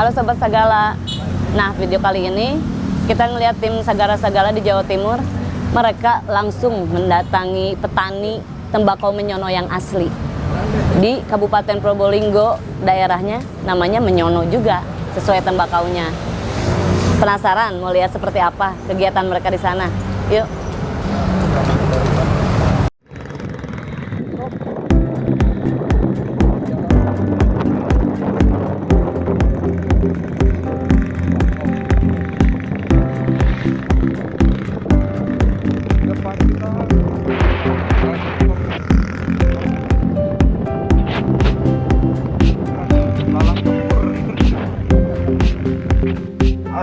Halo Sobat Sagala. Nah, video kali ini kita ngeliat tim Sagala-Sagala di Jawa Timur. Mereka langsung mendatangi petani tembakau menyono yang asli di Kabupaten Probolinggo. Daerahnya namanya menyono juga, sesuai tembakaunya. Penasaran mau lihat seperti apa kegiatan mereka di sana? Yuk.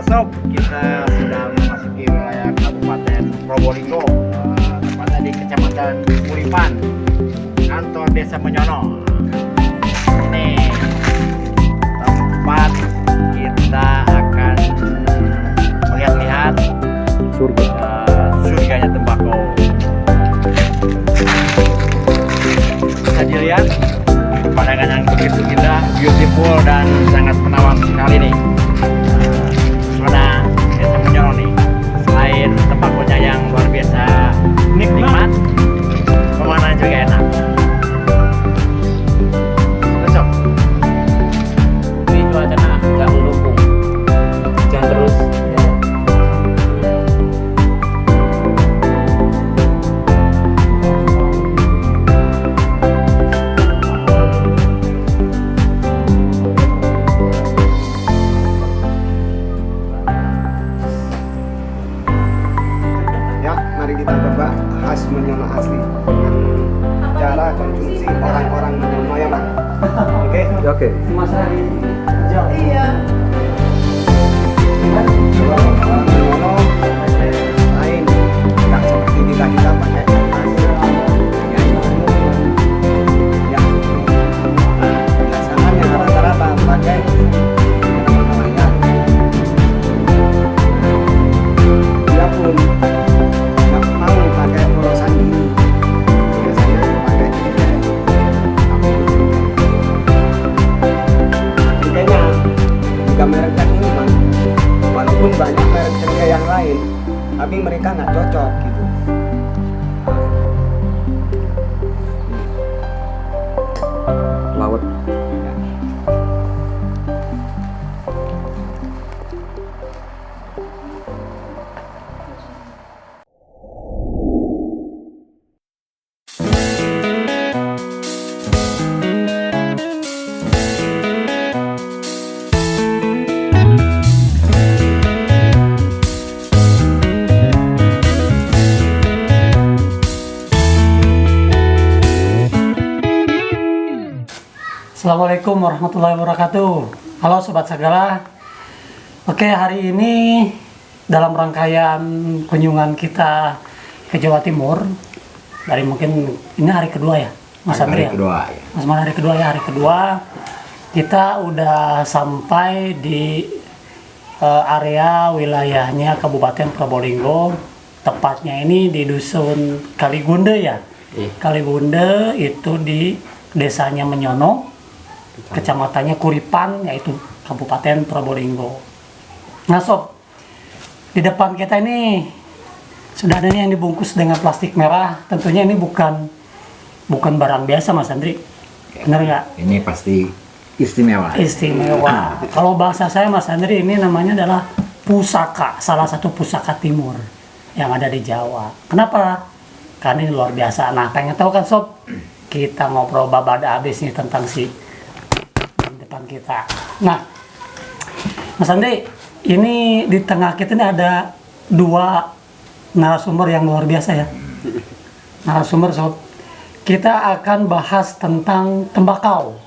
Sob, kita sudah memasuki wilayah Kabupaten Probolinggo, tepatnya di Kecamatan Kuripan, kantor Desa Menyono. Ini tempat kita akan melihat-lihat surganya tembakau. Bisa dilihat pemandangan yang begitu indah, beautiful dan sangat menawan sekali nih. Karena Desa Menyono nih, selain tembakunya yang luar biasa nikmat, pemandangan juga enak. Besok Ini cuaca nggak mendukung. Hujan terus. Ya, mari kita coba khas menyono asli dengan cara konsumsi orang-orang menyono yang mana. Oke? Oke. Iya. Kalau orang menyono lain, nggak seperti kita pakai kertas. Ya. Biasanya rata-rata pakai namanya. Dia pun nggak mau pakai polosan ini, biasanya pakai cengkeh. Cengkehnya juga merek yang ini bang, walaupun banyak merek cengkeh yang lain, tapi mereka nggak cocok gitu. Laut. Assalamualaikum warahmatullahi wabarakatuh. Halo Sobat Sagala. Oke, hari ini dalam rangkaian kunjungan kita ke Jawa Timur, dari mungkin ini hari kedua ya, Mas Andri ya? kedua ya. Mas Man, hari kedua ya, hari kedua kita udah sampai di area wilayahnya Kabupaten Probolinggo. Tepatnya ini di Dusun Kaligunde ya. Kaligunde itu di desanya Menyono, kecamatannya Kuripan, yaitu Kabupaten Probolinggo. Nah sob, di depan kita ini sudah ada nih yang dibungkus dengan plastik merah. Tentunya ini bukan barang biasa Mas Andri, benar nggak? Ini pasti istimewa. Istimewa. Kalau bahasa saya Mas Andri, ini namanya adalah pusaka, salah satu pusaka timur yang ada di Jawa. Kenapa? Karena ini luar biasa. Nah, pengen tahu kan sob? Kita ngobrol babada habis nih tentang si depan kita. Nah, Mas Andri, ini di tengah kita ini ada dua narasumber yang luar biasa ya. Narasumber sob. Kita akan bahas tentang tembakau.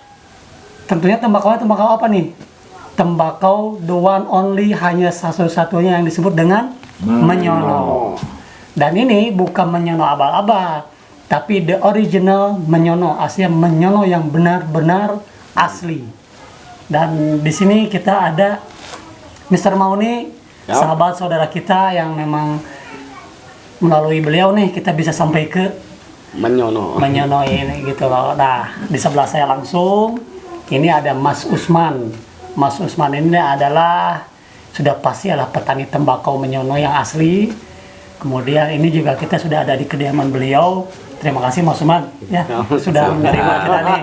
Tentunya tembakau apa nih? Tembakau the one only, hanya satu-satunya yang disebut dengan menyono. Dan ini bukan menyono abal-abal, tapi the original menyono, aslinya menyono yang benar-benar asli. Dan di sini kita ada Mr. Mauni, sahabat saudara kita yang memang melalui beliau nih kita bisa sampai ke Menyono ini gitu loh. Nah, di sebelah saya langsung ini ada Mas Usman. Mas Usman ini adalah sudah pasti adalah petani tembakau menyono yang asli. Kemudian ini juga kita sudah ada di kediaman beliau. Terima kasih Mas Usman ya sudah menerima kita nih.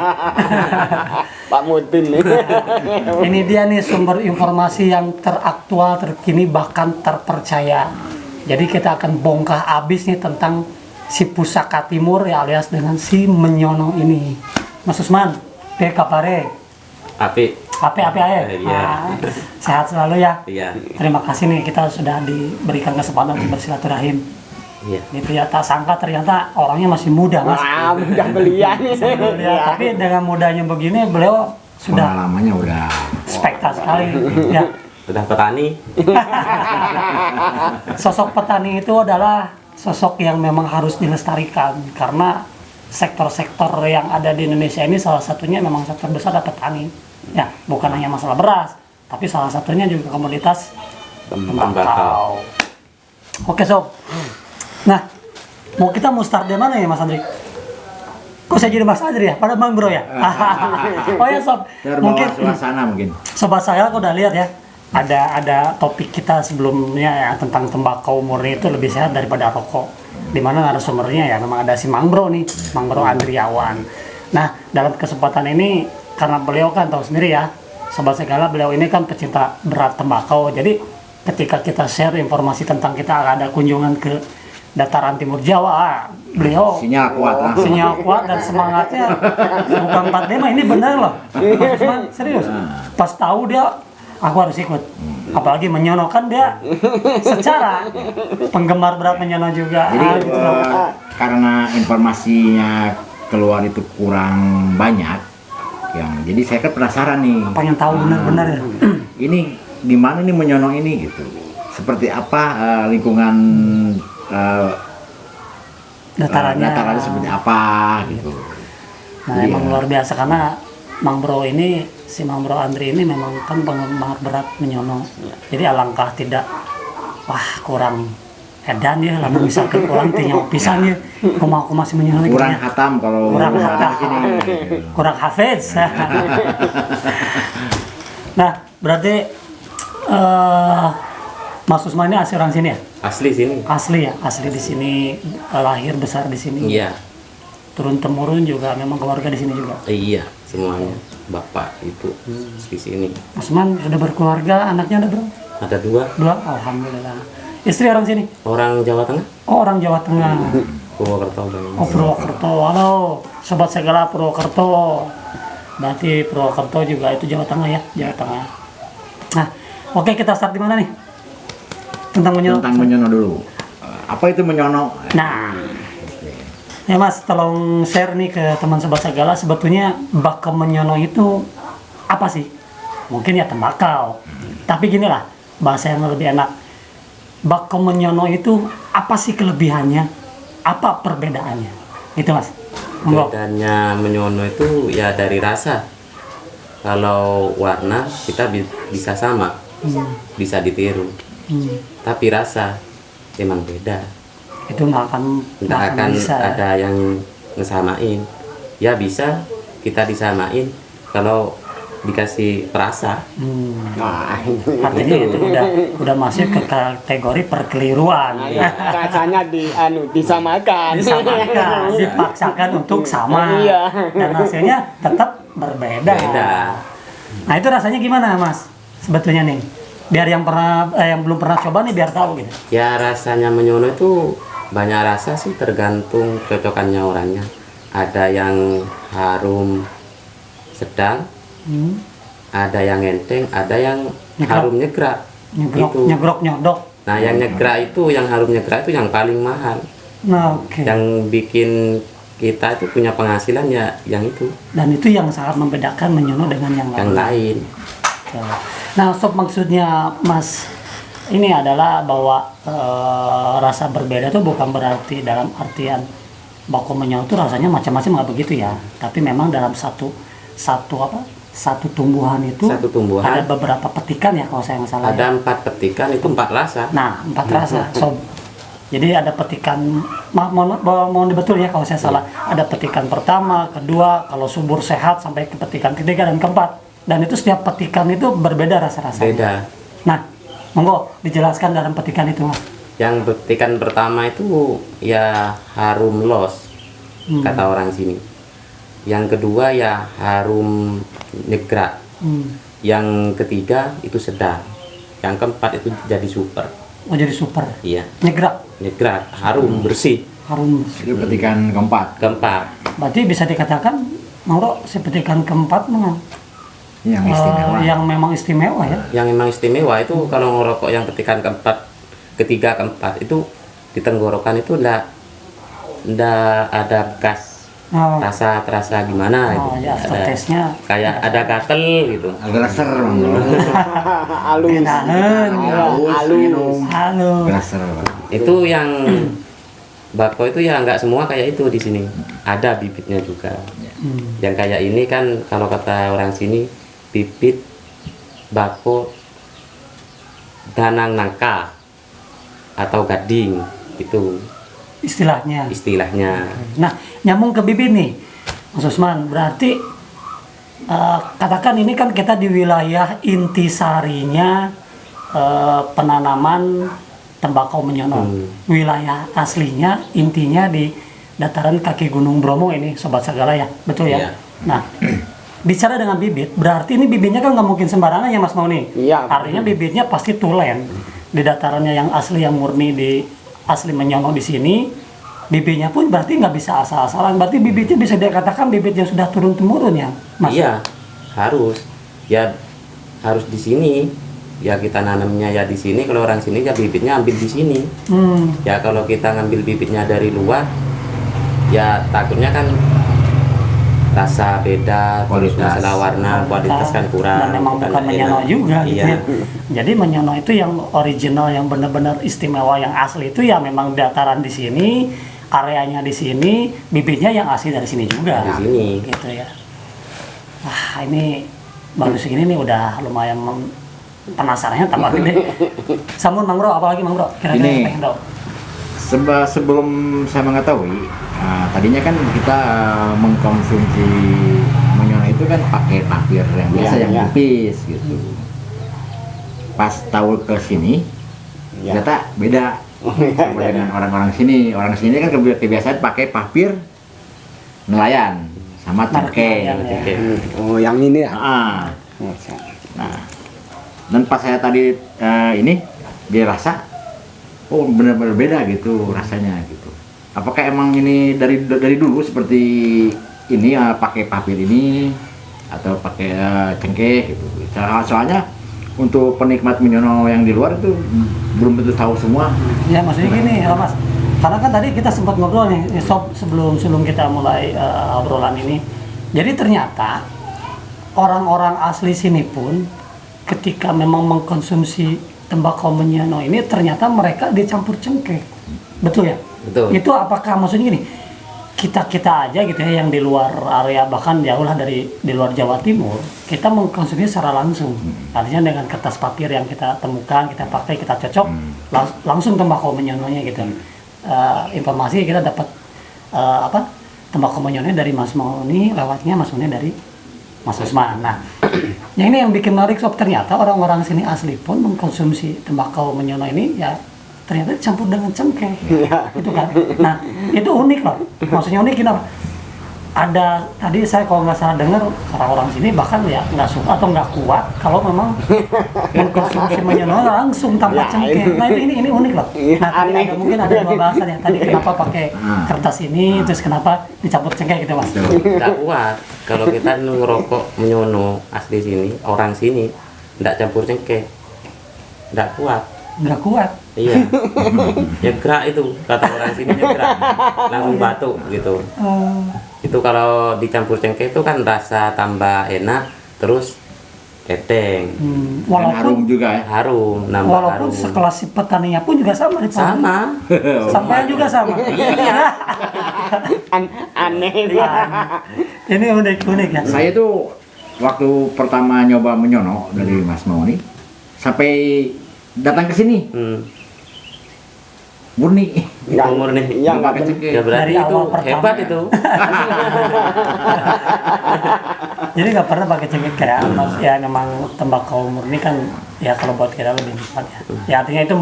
Pak Mudin nih. Ini dia nih sumber informasi yang teraktual, terkini, bahkan terpercaya. Jadi kita akan bongkar abis nih tentang si Pusaka Timur ya, alias dengan si menyono ini. Mas Usman, kapare? Api. Api aja. Iya. Sehat selalu ya. Iya. Terima kasih nih kita sudah diberikan kesempatan untuk bersilaturahim. Iya. Itu ya, tak sangka ternyata orangnya masih muda Mas. Wah, mudah belian nih. Ya, tapi dengan mudanya begini beliau sudah Pengalamannya udah spektakuler sekali ya. Udah petani. Sosok petani itu adalah sosok yang memang harus dilestarikan karena sektor-sektor yang ada di Indonesia ini salah satunya memang sektor besar adalah petani. Ya, bukan hanya masalah beras, tapi salah satunya juga komoditas tembakau. Oke sob. Nah, kita mau start dari mana ya Mas Andri? Kok saya jadi Mas Andri ya? Pada Bang Bro ya? Oh ya sob. terbawa suasana mungkin. Sobat saya aku udah lihat ya. Ada topik kita sebelumnya ya tentang tembakau murni itu lebih sehat daripada rokok. Di mana narasumbernya ya memang ada si Mang Bro nih, Mang Bro Andriawan. Nah, dalam kesempatan ini karena beliau kan tahu sendiri ya, Sobat Segala, beliau ini kan pecinta berat tembakau. Jadi ketika kita share informasi tentang kita ada kunjungan ke dataran timur Jawa, beliau Sinyal kuat lah. sinyal kuat dan semangatnya bukan 4D mah, ini benar loh. Mas Usman, serius. Pas tahu dia, aku harus ikut. Apalagi menyono kan dia secara penggemar berat menyono juga. Jadi gitu loh. karena informasinya keluar itu kurang banyak, jadi saya kan penasaran nih. Pengen tahu benar-benar ya. Ini gimana nih menyono ini gitu? Seperti apa lingkungan Datarannya. datarannya seperti apa gitu? Nah, Jadi, emang luar biasa karena Mang Bro ini, si Mang Bro Andri ini memang kan penggemar berat menyono. Jadi alangkah tidak, wah kurang edan ya, lalu misalkan kurang tinyok pisan ya, aku masih menyono gitu kurang ya. hatam kalau Kurang hatam. sini. Kurang hafiz. Nah, berarti Mas Usman ini asli orang sini ya? Asli sini. Asli ya, asli di sini, lahir besar di sini. Iya. Turun temurun juga memang keluarga di sini juga. Iya, semuanya. Bapak, ibu di sini. Mas Usman sudah berkeluarga, anaknya ada berapa? Ada 2 Dua, alhamdulillah. Istri orang sini? orang Jawa Tengah. Oh, orang Jawa Tengah. Purwokerto Banyumas. Oh, Purwokerto. Halo, Sobat Segala Purwokerto. Berarti Purwokerto juga itu Jawa Tengah ya, Jawa Tengah. Nah, oke, kita start di mana nih? Tentang menyono. Tentang menyono dulu. Apa itu menyono? Nah, ya Mas, tolong share nih ke teman Sobat Segala, sebetulnya bak menyono itu apa sih? Mungkin ya tembakau. Tapi gini lah, bahasa yang lebih enak. Bak menyono itu apa sih kelebihannya? Apa perbedaannya? Itu Mas. Monggo. Bedanya menyono itu ya dari rasa. Kalau warna kita bisa sama, bisa ditiru. Tapi rasa emang beda. Itu nggak akan bisa. Ada yang ngesamain. Ya bisa kita disamain kalau dikasih perasa. Wah, Artinya itu udah masuk ke kategori perkeliruan. rasanya disamakan. Disamakan, dipaksakan untuk sama. Iya. Dan hasilnya tetap berbeda. Beda. Nah, itu rasanya gimana, Mas? Sebetulnya nih. Biar yang belum pernah coba nih biar tahu gitu. Ya rasanya menyono itu banyak rasa sih, tergantung cocokannya orangnya. Ada yang harum sedang, ada yang enteng, ada yang Nyegrak. harum nyegrak. Itu. Nyodok. Nah, yang nyegrak itu, yang harum nyegrak itu yang paling mahal. Nah, oke. Yang bikin kita itu punya penghasilan ya yang itu, Dan itu yang sangat membedakan menyono dengan yang yang lain. lain. Oke. Nah, sob, maksudnya Mas ini adalah bahwa rasa berbeda itu bukan berarti dalam artian bako menyono itu rasanya macam-macam, nggak begitu ya. Tapi memang dalam satu tumbuhan itu Satu tumbuhan. ada beberapa petikan ya kalau saya nggak salah. Ada Ya. 4 petikan, itu 4 rasa. Nah, 4 rasa. Sob. Jadi ada petikan, mohon dibetul ya kalau saya salah. Ada petikan pertama, kedua, kalau subur sehat sampai ke petikan ketiga dan keempat. Dan itu setiap petikan itu berbeda rasa-rasanya. Beda. Nah, monggo dijelaskan dalam petikan itu, Mas. Yang petikan pertama itu ya harum los, kata orang sini. Yang kedua ya harum nyegrak. Yang ketiga itu sedang. Yang keempat itu jadi super. Oh, jadi super. Iya, Nyegrak, harum, bersih. harum. Itu petikan keempat. Keempat. Berarti bisa dikatakan, Mangro, si petikan keempat Yang istimewa. yang memang istimewa ya. Yang memang istimewa itu kalau ngerokok yang petikan keempat, ketiga, keempat itu di tenggorokan itu ndak ada bekas Oh, terasa gimana oh gitu. ya, aftertaste-nya Kayak ada gatel gitu. Agak laser. Halus. enakan. Minum. Halo. Laser. Itu yang bako itu ya nggak semua kayak itu di sini. Ada bibitnya juga. Yang kayak ini kan kalau kata orang sini bibit bako danang nangka atau gading itu Istilahnya. istilahnya. Nah, nyambung ke bibit nih, Mas Usman. Berarti katakan ini kan kita di wilayah intisarinya penanaman tembakau menyono. Wilayah aslinya intinya di dataran kaki Gunung Bromo ini, Sobat Sagala ya, betul ya? Iya. Nah, bicara dengan bibit, berarti ini bibitnya kan nggak mungkin sembarangan ya Mas Mauni? Iya. Artinya bibitnya pasti tulen di datarannya yang asli, yang murni di asli menyono di sini. Bibitnya pun berarti nggak bisa asal-asalan. Berarti bibitnya bisa dikatakan bibit yang sudah turun-temurun ya, Mas? Iya, harus. Ya harus di sini. Ya kita nanamnya ya di sini. Kalau orang sini ya bibitnya ambil di sini. Ya kalau kita ngambil bibitnya dari luar, ya takutnya kan rasa beda, terus Kualitas. masalah warna, kualitas kan kurang. Dan memang kan bukan enak. menyono juga gitu Iya. ya. Jadi menyono itu yang original, yang benar-benar istimewa, yang asli itu ya memang dataran di sini, areanya di sini, bibitnya yang asli dari sini juga. Di sini. Gitu ya. Wah, ini baru segini nih udah lumayan penasarannya tambah gede. Samun Mangro, apalagi Mangro? Kira-kira Ini. pengen tahu. Sebelum saya mengetahui, tadinya kan kita mengkonsumsi menyono itu kan pakai papir yang biasa, Iya, yang iya. tipis gitu. Pas tahu ke sini, Iya. ternyata beda sama dengan orang-orang sini. Orang sini kan kebiasaan pakai papir nelayan sama cengkeh. nelayan, ya. Oke. Oh, yang ini ya. Ah, Oh, siap. nah, dan pas saya tadi ini dia rasa, oh benar-benar beda gitu rasanya gitu. Apakah emang ini dari dulu seperti ini pakai papir ini atau pakai cengkeh gitu? Soalnya untuk penikmat menyono yang di luar itu belum tentu tahu semua. Ya maksudnya gini ya Mas, karena kan tadi kita sempat ngobrol nih Sob, sebelum kita mulai obrolan ini. Jadi ternyata orang-orang asli sini pun ketika memang mengkonsumsi tembakau menyono ini ternyata mereka dicampur cengkeh, betul ya? Betul. Itu apakah maksudnya gini? Kita aja gitu ya yang di luar area, bahkan jauh lah dari di luar Jawa Timur, kita mengkonsumsi secara langsung. Artinya dengan kertas papir yang kita temukan, kita pakai, kita cocok, langsung tembakau menyononya gitu. Informasi kita dapat tembakau menyononya dari Mas Mauni, lewatnya Mas Mauni dari Mas Usman. Nah, yang ini yang bikin menarik Sob, ternyata orang-orang sini asli pun mengkonsumsi tembakau menyono ini ya ternyata dicampur dengan cengkeh, gitu kan. Nah, itu unik loh. Maksudnya unik kenapa? Ada tadi saya kalau nggak salah dengar orang-orang sini bahkan ya nggak suka atau nggak kuat kalau memang mengkonsumsi menyono langsung tanpa Ya, cengkeh. Nah ini unik loh. Nah, tadi aneh. mungkin ada dua bahasan ya. Tadi kenapa pakai kertas ini, terus kenapa dicampur cengkeh gitu Mas. Nggak kuat. Kalau kita ngerokok menyono asli sini, orang sini nggak campur cengkeh, nggak kuat. Nggak kuat. Iya. Nyegrak itu kata orang sini, nyegrak, langsung batuk gitu. Itu kalau dicampur cengkeh itu kan rasa tambah enak, terus eteng, Dan Walaupun harum juga ya. harum, nambah walaupun harum. sekelas si petaninya pun juga sama di Papua. Sama. Sampai juga sama. Aneh dia. Ini unik ya. Saya tuh waktu pertama nyoba menyono dari Mas Mauni sampai datang ke sini. murni. Enggak, Murni. iya Nggak enggak pakai benar. cengkeh. Ya berarti Dari itu awal pertama. hebat itu. Jadi nggak pernah pakai cengkeh kayak ya memang tembakau murni kan ya kalau buat kita lebih nikmat ya. Ya artinya itu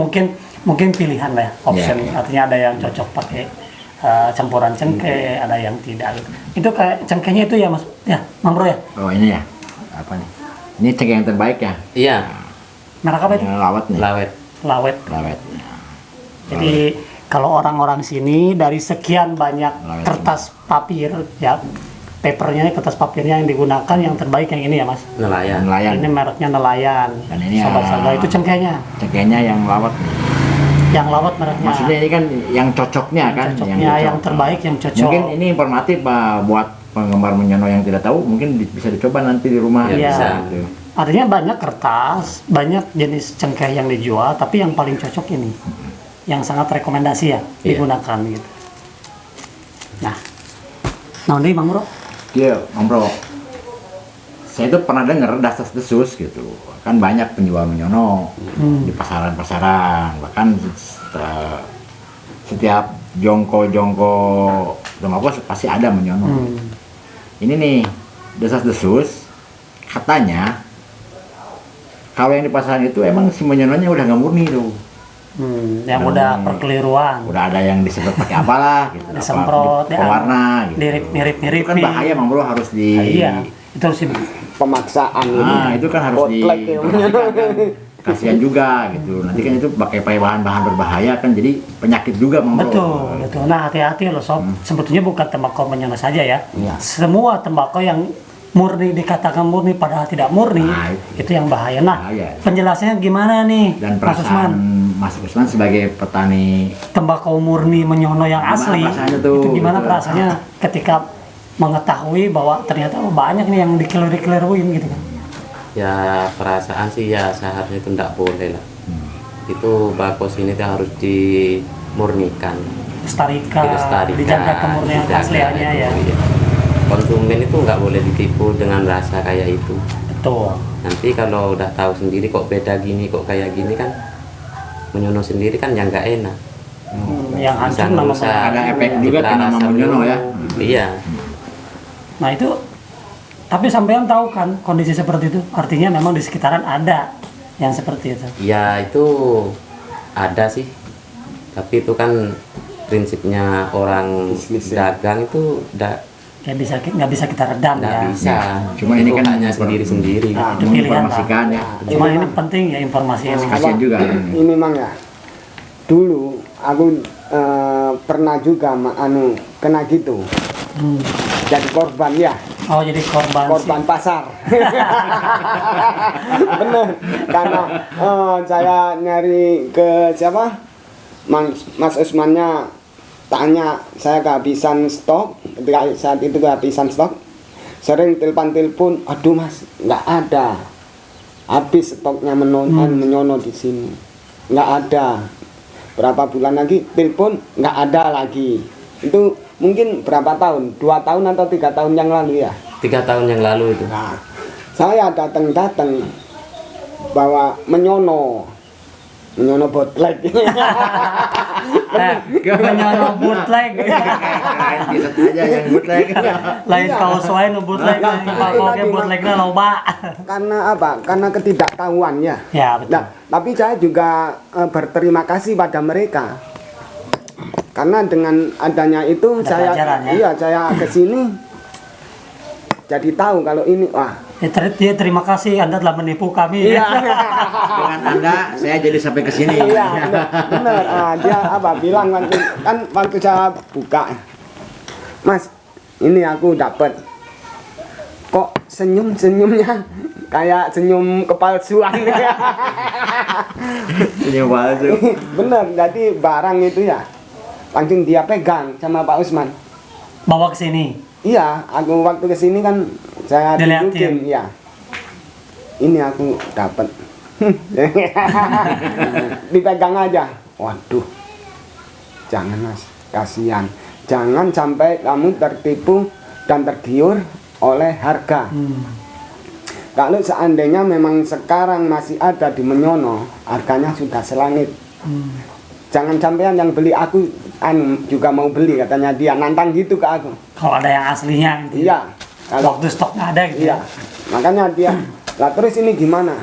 mungkin pilihan lah ya, option. Iya. Artinya ada yang cocok pakai campuran cengkeh, ada yang tidak. Gitu. Itu kayak cengkehnya itu ya Mas, ya Mang Bro ya. Oh ini ya, apa nih? Ini cengkeh yang terbaik ya, Iya, Merek apa itu? yang lawat nih. lawet. Lawet. Lawet. Jadi kalau orang-orang sini dari sekian banyak Lawet. kertas papir ya, papernya kertas papirnya yang digunakan yang terbaik yang ini ya Mas. Nelayan. Nelayan. Ini mereknya Nelayan. Dan ini Sobat ya- Saga itu cengkehnya. Cengkehnya yang lawat. Yang lawat mereknya. Maksudnya ini kan yang cocoknya kan, cocoknya, yang terbaik, yang cocok. Mungkin ini informatif buat penggemar menyono yang tidak tahu, mungkin bisa dicoba nanti di rumah. Ya, Iya. bisa. Gitu. Artinya banyak kertas, banyak jenis cengkeh yang dijual, tapi yang paling cocok ini, yang sangat rekomendasi ya Iya. digunakan gitu. Nah, ini Mang Bro. Iya, Om Bro. Saya itu pernah dengar dasar-desus gitu. Kan banyak penjual menyono di pasaran-pasaran. Bahkan setiap jongko tembakau pasti ada menyono. Ini nih, desas-desus katanya kalau yang di pasaran itu emang si menyononya udah nggak murni tuh. Yang udah perkeliruan, Udah ada yang disemprot pakai apalah gitu. disemprot, ya, pewarna gitu. mirip-mirip. Itu kan bahaya, Mang Bro, harus di Iya, itu harus Pemaksaan ini. Nah, itu kan harus Botlek ya. kasihan juga gitu. Nanti kan itu pakai bahan-bahan berbahaya kan, jadi penyakit juga, Mang Bro. Betul. Nah, hati-hati loh sob. Sebetulnya bukan tembakau menyono saja ya. Iya. Semua tembakau yang murni dikatakan murni padahal tidak murni, Nah, itu yang bahaya. Nah, bahaya. penjelasannya gimana nih, Dan Mas Usman? perasaan Mas Usman sebagai petani, Tembakau murni menyono yang Gimana asli, perasaannya tuh? itu gimana Gitu. perasaannya ketika mengetahui bahwa ternyata banyak nih yang dikeliru-keliruin gitu kan? Ya perasaan sih ya seharusnya itu tidak boleh lah. Itu bakos ini tuh harus dimurnikan, Lestarikan, dilestarikan, dijaga kemurnian dijaga keasliannya itu, ya. iya. Konsumen itu nggak boleh ditipu dengan rasa kayak itu. Betul. Nanti kalau udah tahu sendiri kok beda gini, kok kayak gini kan menyono sendiri kan yang nggak enak. Yang hancur Bisa nama merusak Ada efek citra juga ke nama rasa menyono ya. Iya. Nah itu, tapi sampean tahu kan kondisi seperti itu, artinya memang di sekitaran ada yang seperti itu. Ya itu ada sih, tapi itu kan prinsipnya orang Bisnis ya. dagang itu Nggak bisa kita redam nggak ya. bisa. Cuma Itu ini kan hanya sendiri-sendiri. Nah, Itu pilihan, menginformasikan ya. Cuma ini penting ya informasi ini. Kasihan juga. Ini Mang ya. Dulu aku pernah juga kena gitu. Jadi korban ya. Oh jadi korban. Korban pasar. Bener. Karena saya nyari ke siapa? Mas Usmannya tanya, saya kehabisan stok. Ketika saat itu kehabisan stok, sering telepon, aduh Mas, nggak ada. Habis stoknya menyono di sini. Nggak ada. Berapa bulan lagi telepon, nggak ada lagi. Itu mungkin berapa tahun? 2 tahun atau 3 tahun yang lalu ya? 3 tahun yang lalu itu. Nah, saya datang bawa menyono botlek. Menyono bootleg. Bisa aja yang bootleg. Lain kaos wae nu bootleg, pakoke bootlegna loba. Karena apa? Karena ketidaktahuan ya. Ya betul. Nah, tapi saya juga berterima kasih pada mereka. Karena dengan adanya itu Ada pelajaran, ya? iya saya kesini jadi tahu kalau ini wah. Dia terima kasih Anda telah menipu kami. Iya. Dengan Anda saya jadi sampai ke sini. Iya, benar. Dia bilang waktu saya buka, Mas, ini aku dapat. Kok senyumnya kayak senyum kepalsuan. Senyum palsu. Bener, jadi barang itu ya langsung dia pegang sama Pak Usman. Bawa ke sini. Iya, aku waktu kesini kan saya Dilihatin. tunjukin, iya. Ini aku dapat. Dipegang aja. Waduh. Jangan Mas, kasihan. Jangan sampai kamu tertipu dan tergiur oleh harga. Kalau seandainya memang sekarang masih ada di Menyono, harganya sudah selangit. jangan sampean yang beli aku juga mau beli, katanya dia nantang gitu ke aku. Kalau ada yang aslinya gitu. Iya, kalau Waktu stok nggak ada gitu. iya, makanya dia lah terus ini gimana,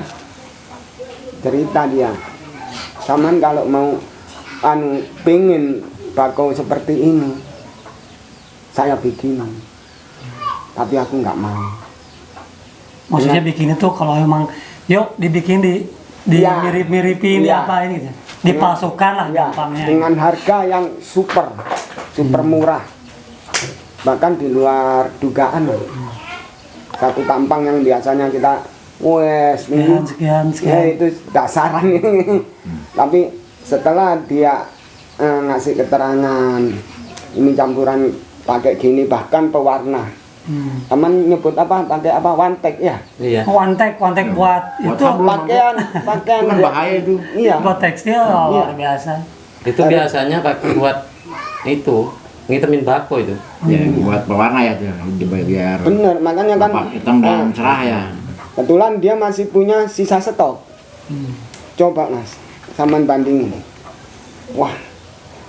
cerita dia, saman kalau mau pengen bakau seperti ini saya bikin, tapi aku nggak mau. Maksudnya bikin itu kalau emang yuk dibikin di Iya. mirip-miripin Iya. apa ini gitu. Dipalsukan lah Ya, gampangnya. dengan harga yang super murah, bahkan di luar dugaan. Satu tampang yang biasanya kita wes ini Sekian. ya itu dasaran ini. Tapi setelah dia ngasih keterangan ini campuran pakai gini, bahkan pewarna. Teman nyebut apa, pakai apa, one take ya, Iya. Kontek buat itu pakaian Itu kan bahaya itu. iya, buat tekstil luar biasa. Itu biasanya pakai buat itu ngitemin bako itu. Ya, buat pewarna ya tuh, biar bener, makanya kan apa, hitam dan cerah ya. kebetulan dia masih punya sisa stok. Coba mas, saman bandingin. Wah,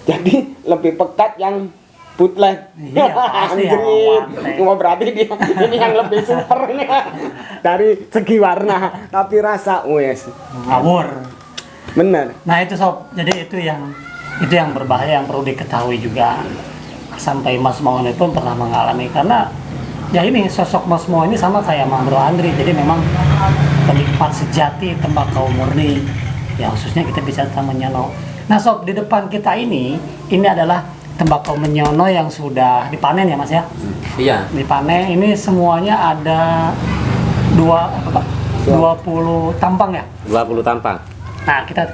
jadi lebih pekat yang bootleg. Iya, pasti ya, Anjrit. one-take. Wah, berarti dia ini yang lebih super nih dari segi warna, tapi rasa wes Ngawur. bener. Nah itu sob, jadi itu yang berbahaya yang perlu diketahui juga. Sampai Mas Mawan itu pernah mengalami, karena ya ini sosok Mas Mawan ini sama kayak Mang Bro Andri, jadi memang penikmat sejati tembakau murni. Ya khususnya kita bisa tentang menyono. Nah sob, di depan kita ini adalah tembakau menyono yang sudah dipanen ya Mas ya. Iya. Dipanen ini semuanya ada 20 tampang ya. 20 tampang. Nah, kita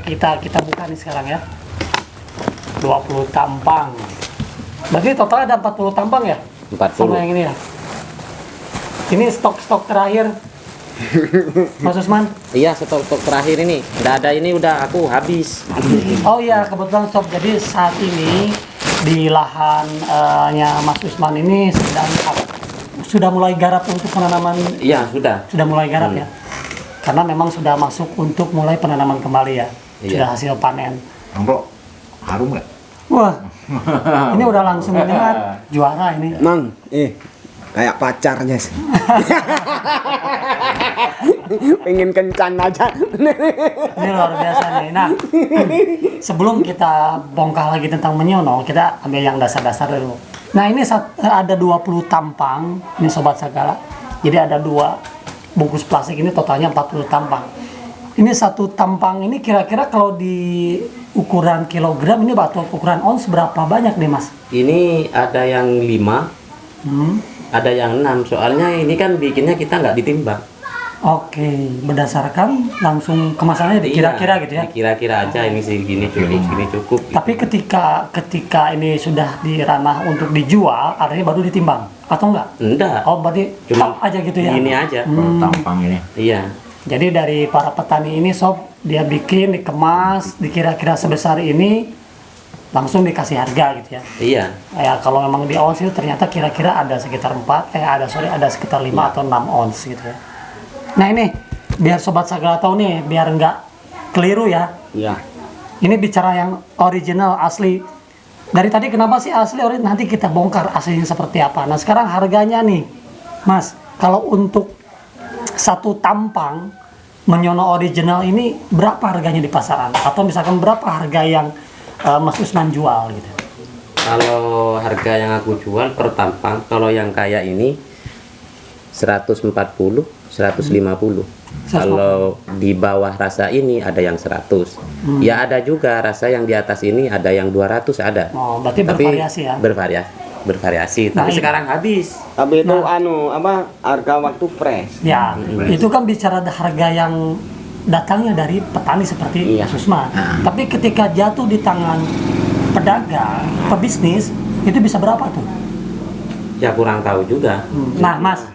buka nih sekarang ya. 20 tampang. Berarti total ada 40 tampang ya? 40. Sama yang ini ya. Ini stok terakhir. Mas Usman. Iya, stok terakhir ini. Udah ada ini udah aku habis. Oh iya, kebetulan sob. Jadi saat ini di lahannya Mas Usman ini sudah mulai garap untuk penanaman. Iya, sudah. Sudah mulai garap ya. Karena memang sudah masuk untuk mulai penanaman kembali ya. Iya. Sudah hasil panen. Bang Bro, harum nggak? Wah, ini udah langsung menyengat, juara ini. Mang, kayak pacarnya sih. Pengen kencan aja. Ini luar biasa nih. Nah, sebelum kita bongkar lagi tentang menyono, kita ambil yang dasar-dasar dulu. Nah, ini ada 20 tampang, ini Sobat Sagala. Jadi ada 2 bungkus plastik, ini totalnya 40 tampang. Ini satu tampang ini kira-kira kalau di ukuran kilogram ini atau ukuran ons berapa banyak nih Mas? Ini ada yang 5, ada yang 6. Soalnya ini kan bikinnya kita nggak ditimbang. Oke, berdasarkan langsung kemasannya dikira-kira gitu ya. Dikira-kira aja ini segini cukup, segini cukup. Tapi ketika ini sudah di ranah untuk dijual, artinya baru ditimbang atau enggak? Enggak. Oh, berarti Cuma tok aja gitu ya. Ini aja. Tampang ini. Iya. Jadi dari para petani ini sob, dia bikin, dikemas, dikira-kira sebesar ini, langsung dikasih harga gitu ya. Iya. Ya kalau memang di ons itu ternyata kira-kira ada sekitar ada sekitar 5 atau 6 ons gitu ya. Nah ini biar Sobat Sagala tahu nih, biar nggak keliru ya. Iya. Ini bicara yang original asli. Dari tadi kenapa sih asli? Nanti kita bongkar aslinya seperti apa. Nah sekarang harganya nih, Mas. Kalau untuk satu tampang menyono original ini berapa harganya di pasaran? Atau misalkan berapa harga yang Mas Usman jual gitu? Kalau harga yang aku jual per tampang, kalau yang kayak ini 140, 150. Kalau di bawah rasa ini ada yang 100. Ya ada juga rasa yang di atas ini ada yang 200 ada. Oh, berarti bervariasi ya? Bervariasi. Nah, Tapi ini- sekarang habis. Tapi itu harga waktu fresh. Ya, itu kan bicara harga yang datangnya dari petani seperti Iya. Mas Usman. Tapi ketika jatuh di tangan pedagang, pebisnis, itu bisa berapa tuh? Ya kurang tahu juga. Nah, Mas,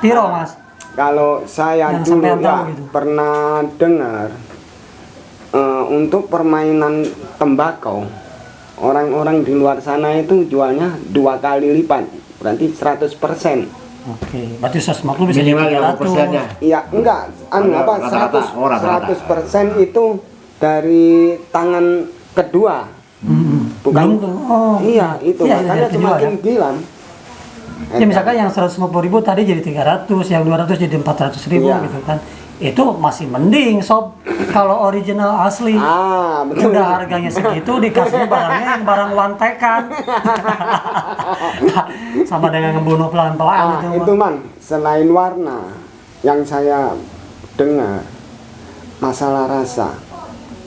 piro Mas? Kalau saya Yang dulu sampean tahu ya gitu. pernah dengar untuk permainan tembakau, orang-orang di luar sana itu jualnya 2 kali lipat, berarti 100%. Oke, berarti 150 bisa Minimal jadi 50% ya. 300. Iya, enggak, Rata-rata, 100, oh, rata-rata. 100% itu dari tangan kedua Bukan. Belum tuh. Oh. Iya, itu Iya, makanya iya, dijual, semakin ya. gilam. Ya misalkan yang 150.000 tadi jadi 300, yang 200 jadi 400.000 Iya. gitu kan. Itu masih mending sob. Kalau original asli Betul. udah harganya segitu dikasih barangnya yang barang wantekan. Sama dengan ngebunuh pelan-pelan Itu man, selain warna yang saya dengar masalah rasa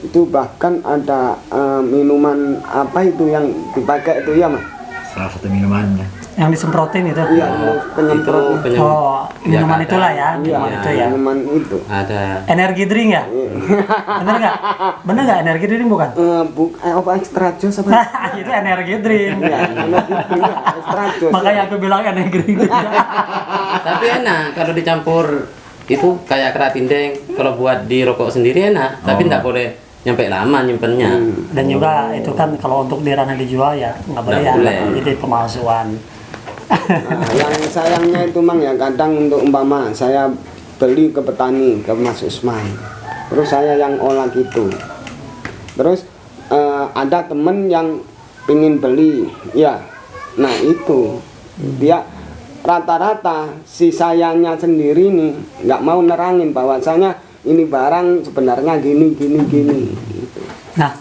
itu bahkan ada minuman apa itu yang dipakai itu ya man? Salah satu minumannya. Yang disemprotin itu. Iya, penyemprot. Oh, Ya, minuman ada. itulah ya, Iya, minuman itu ya. minuman itu. Ada Energi drink ya? Bener nggak? Bener nggak energi drink bukan? Apa extra jus apa? Itu energi drink. Iya, extra jus. Makanya aku bilang energi drink. tapi enak kalau dicampur itu kayak keratin deng. Kalau buat di rokok sendiri enak, tapi nggak boleh nyampe lama nyimpennya. Dan juga itu kan kalau untuk di ranah dijual ya nggak boleh ya. boleh. Jadi pemalsuan. Yang sayangnya itu mang ya kadang untuk umpama saya beli ke petani ke Mas Usman, terus saya yang olah gitu, terus ada temen yang pingin beli, ya, nah itu dia rata-rata si sayanya sendiri nih nggak mau nerangin bahwasanya ini barang sebenarnya gini gitu. Nah,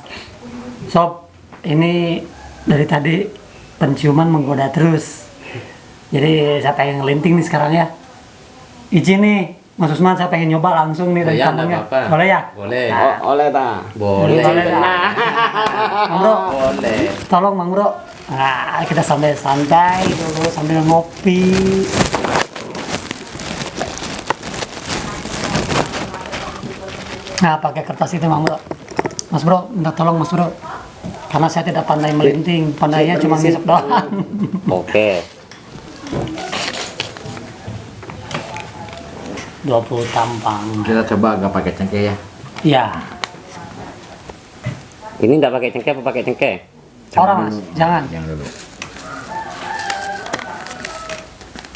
sob, ini dari tadi penciuman menggoda terus. Jadi saya pengen ngelinting nih sekarang ya. Izin nih, Mas Usman, saya pengen nyoba langsung nih dari Ya, kandangnya. nggak apa-apa. Boleh ya? Boleh. Nah, Oleh ta. Boleh. boleh ya? Mang Bro, Boleh. tolong Mang Bro. Nah, kita sambil santai dulu sambil ngopi. Nah, pakai kertas itu Mang Bro. Mas Bro, minta tolong Mas Bro. Karena saya tidak pandai melinting, pandainya cuma ngisep doang. Oke. 20 tampang. Kita coba agak pakai cengkeh ya. Iya. Ini nggak pakai cengkeh apa pakai cengkeh? Orang Mas, jangan. Yang dulu.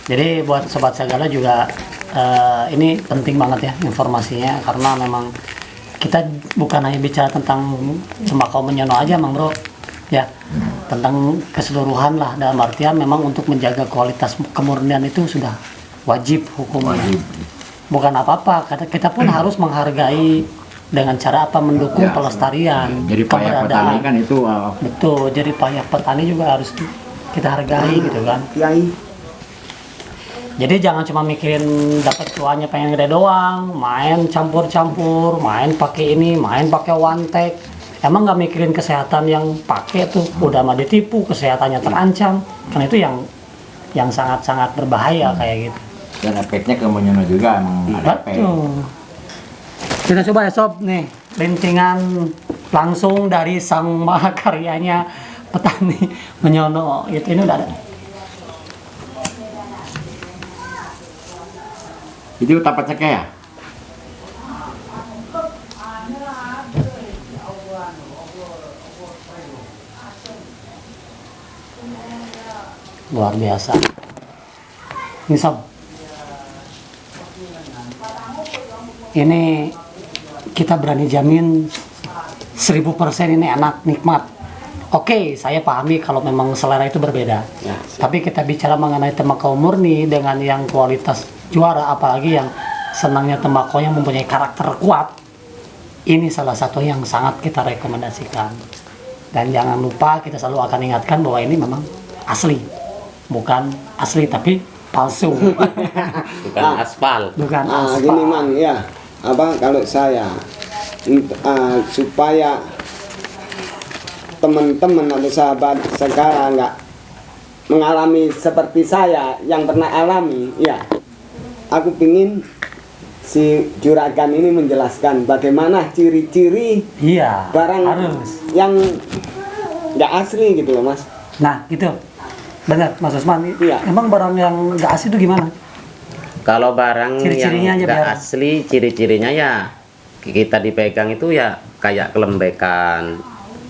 Jadi buat sobat segala juga ini penting banget ya informasinya karena memang kita bukan hanya bicara tentang tembakau menyono aja Mang Bro ya, tentang keseluruhan lah, dalam artian memang untuk menjaga kualitas kemurnian itu sudah wajib hukumnya. Bukan apa-apa, kita pun harus menghargai dengan cara apa mendukung Ya, pelestarian Jadi payah petani kan itu betul, jadi payah petani juga harus kita hargai gitu kan. Kiai. Jadi jangan cuma mikirin dapat cuannya pengen gede doang, main campur-campur, main pakai ini, main pakai one take. Emang nggak mikirin kesehatan yang pakai tuh udah mah ditipu, kesehatannya terancam. Kan itu yang sangat-sangat berbahaya kayak gitu. dan efeknya ke menyono juga emang ada efek. Betul. Kita coba ya sob nih, lintingan langsung dari sang mahakaryanya petani menyono. Itu ini udah ada. Itu tapat cengkeh ya? Luar biasa. Ini sob. Ini kita berani jamin 1000% ini enak, nikmat. Oke, saya pahami kalau memang selera itu berbeda. Tapi kita bicara mengenai tembakau murni dengan yang kualitas juara, apalagi yang senangnya tembakau yang mempunyai karakter kuat. Ini salah satu yang sangat kita rekomendasikan. Dan jangan lupa kita selalu akan ingatkan bahwa ini memang asli. Bukan asli tapi palsu. Bukan aspal. Bukan Gini aspal. mang ya, apa kalau saya supaya teman-teman atau sahabat sekarang nggak mengalami seperti saya yang pernah alami, ya aku pingin si juragan ini menjelaskan bagaimana ciri-ciri Iya, barang harus. yang nggak asli gitu loh mas. Nah, gitu. Benar, Mas Usman. Iya. Emang barang yang nggak asli itu gimana? Kalau barang Ciri-cirinya yang aja nggak biar- asli, ciri-cirinya ya kita dipegang itu ya kayak kelembekan,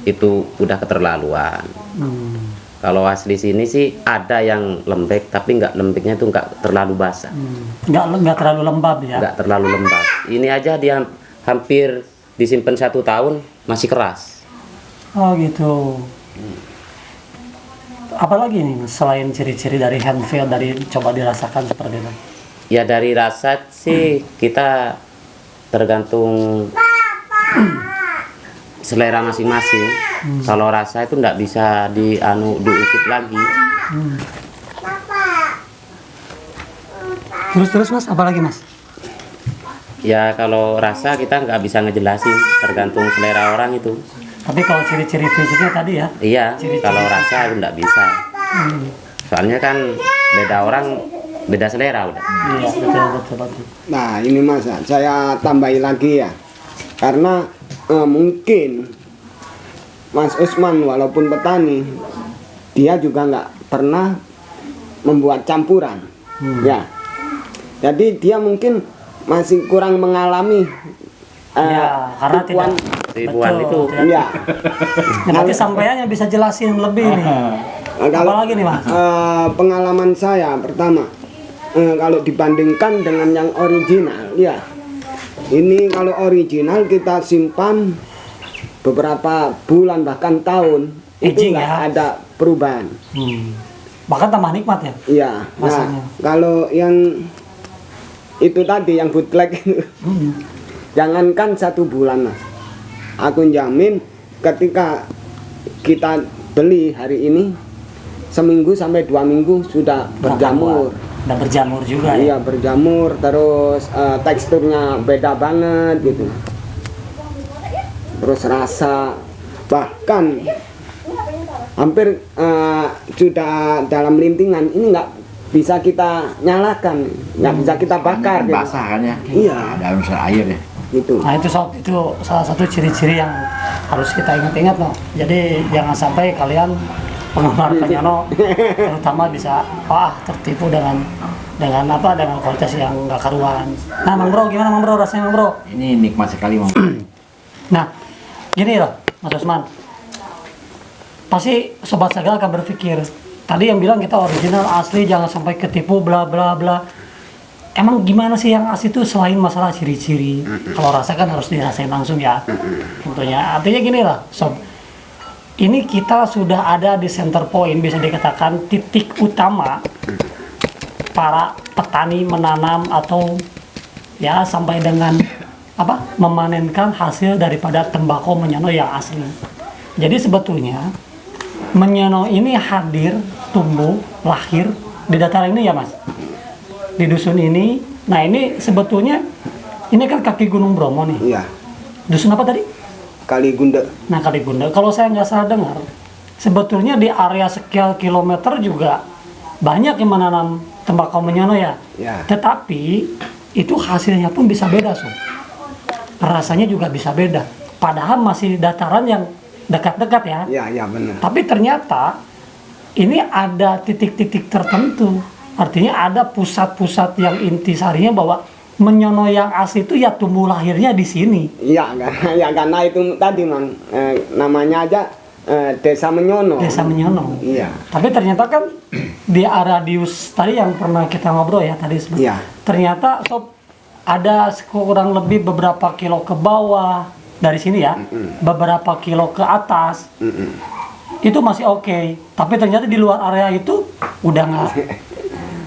itu udah keterlaluan. Kalau asli sini sih ada yang lembek, tapi nggak lembeknya itu nggak terlalu basah, Nggak terlalu lembab ya. nggak terlalu lembab. Ini aja dia hampir disimpan 1 tahun masih keras. Oh gitu. Apalagi nih Mas, selain ciri-ciri dari handfeel dari coba dirasakan seperti itu? Ya dari rasa sih kita tergantung selera masing-masing. Kalau rasa itu nggak bisa diukit lagi. Terus Mas, apalagi Mas? Ya kalau rasa kita nggak bisa ngejelasin, tergantung selera orang itu. Tapi kalau ciri-ciri fisiknya tadi ya? Iya, Ciri-ciri. kalau rasa itu nggak bisa. Soalnya kan beda orang, beda selera udah. Iya, betul. Nah ini Mas, saya tambahi lagi ya. Karena mungkin Mas Usman walaupun petani, dia juga nggak pernah membuat campuran. Ya. Jadi dia mungkin masih kurang mengalami Ya, karena tipuan. Tipuan itu. Iya. Nah, nanti sampaiannya bisa jelasin lebih nih. Kalau Apalagi nih Mas? pengalaman saya pertama, kalau dibandingkan dengan yang original, ya ini kalau original kita simpan beberapa bulan bahkan tahun, itu Aging nggak ya? ada perubahan. Bahkan tambah nikmat ya? Iya. Nah, Rasanya. kalau yang itu tadi yang bootleg itu, jangankan 1 bulan Mas, aku jamin ketika kita beli hari ini, seminggu sampai 2 minggu sudah berjamur. Udah berjamur juga ya? Iya berjamur, terus teksturnya beda banget gitu. Terus rasa bahkan hampir sudah dalam lintingan ini nggak bisa kita nyalakan, nggak bisa kita bakar gitu. Basah kan ya? Iya. Ada unsur air ya. Gitu. Nah itu salah satu ciri-ciri yang harus kita ingat-ingat loh. Jadi jangan sampai kalian penggemar penyono terutama bisa tertipu dengan kualitas yang nggak karuan. Nah Mang Bro, gimana Mang Bro rasanya Mang Bro? Ini nikmat sekali Mang. Nah gini loh Mas Usman, pasti Sobat Sagala akan berpikir tadi yang bilang kita original asli jangan sampai ketipu bla bla bla. Emang gimana sih yang asli itu selain masalah ciri-ciri? Kalau rasa kan harus dirasain langsung ya. Tentunya artinya gini lah Sob, ini kita sudah ada di center point, bisa dikatakan titik utama para petani menanam atau ya sampai dengan memanenkan hasil daripada tembakau menyono yang asli. Jadi sebetulnya menyono ini hadir, tumbuh, lahir di dataran ini ya Mas, di dusun ini. Nah ini sebetulnya ini kan kaki Gunung Bromo nih. Iya. Dusun apa tadi? Kali Gunda. Nah Kali Gunda, kalau saya nggak salah dengar, sebetulnya di area sekian kilometer juga banyak yang menanam tembakau menyono ya. Ya. Tetapi itu hasilnya pun bisa beda, Sob. Rasanya juga bisa beda. Padahal masih dataran yang dekat-dekat ya. Iya benar. Tapi ternyata ini ada titik-titik tertentu. Artinya ada pusat-pusat yang intisarinya bahwa menyono yang asli itu ya tumbuh lahirnya di sini. Iya karena itu tadi Mang, namanya aja Desa Menyono. Desa Menyono. Iya. Tapi ternyata kan di radius tadi yang pernah kita ngobrol ya tadi sebelum. Iya. Ternyata Sob, ada kurang lebih beberapa kilo ke bawah dari sini ya, beberapa kilo ke atas. Itu masih oke. Tapi ternyata di luar area itu udah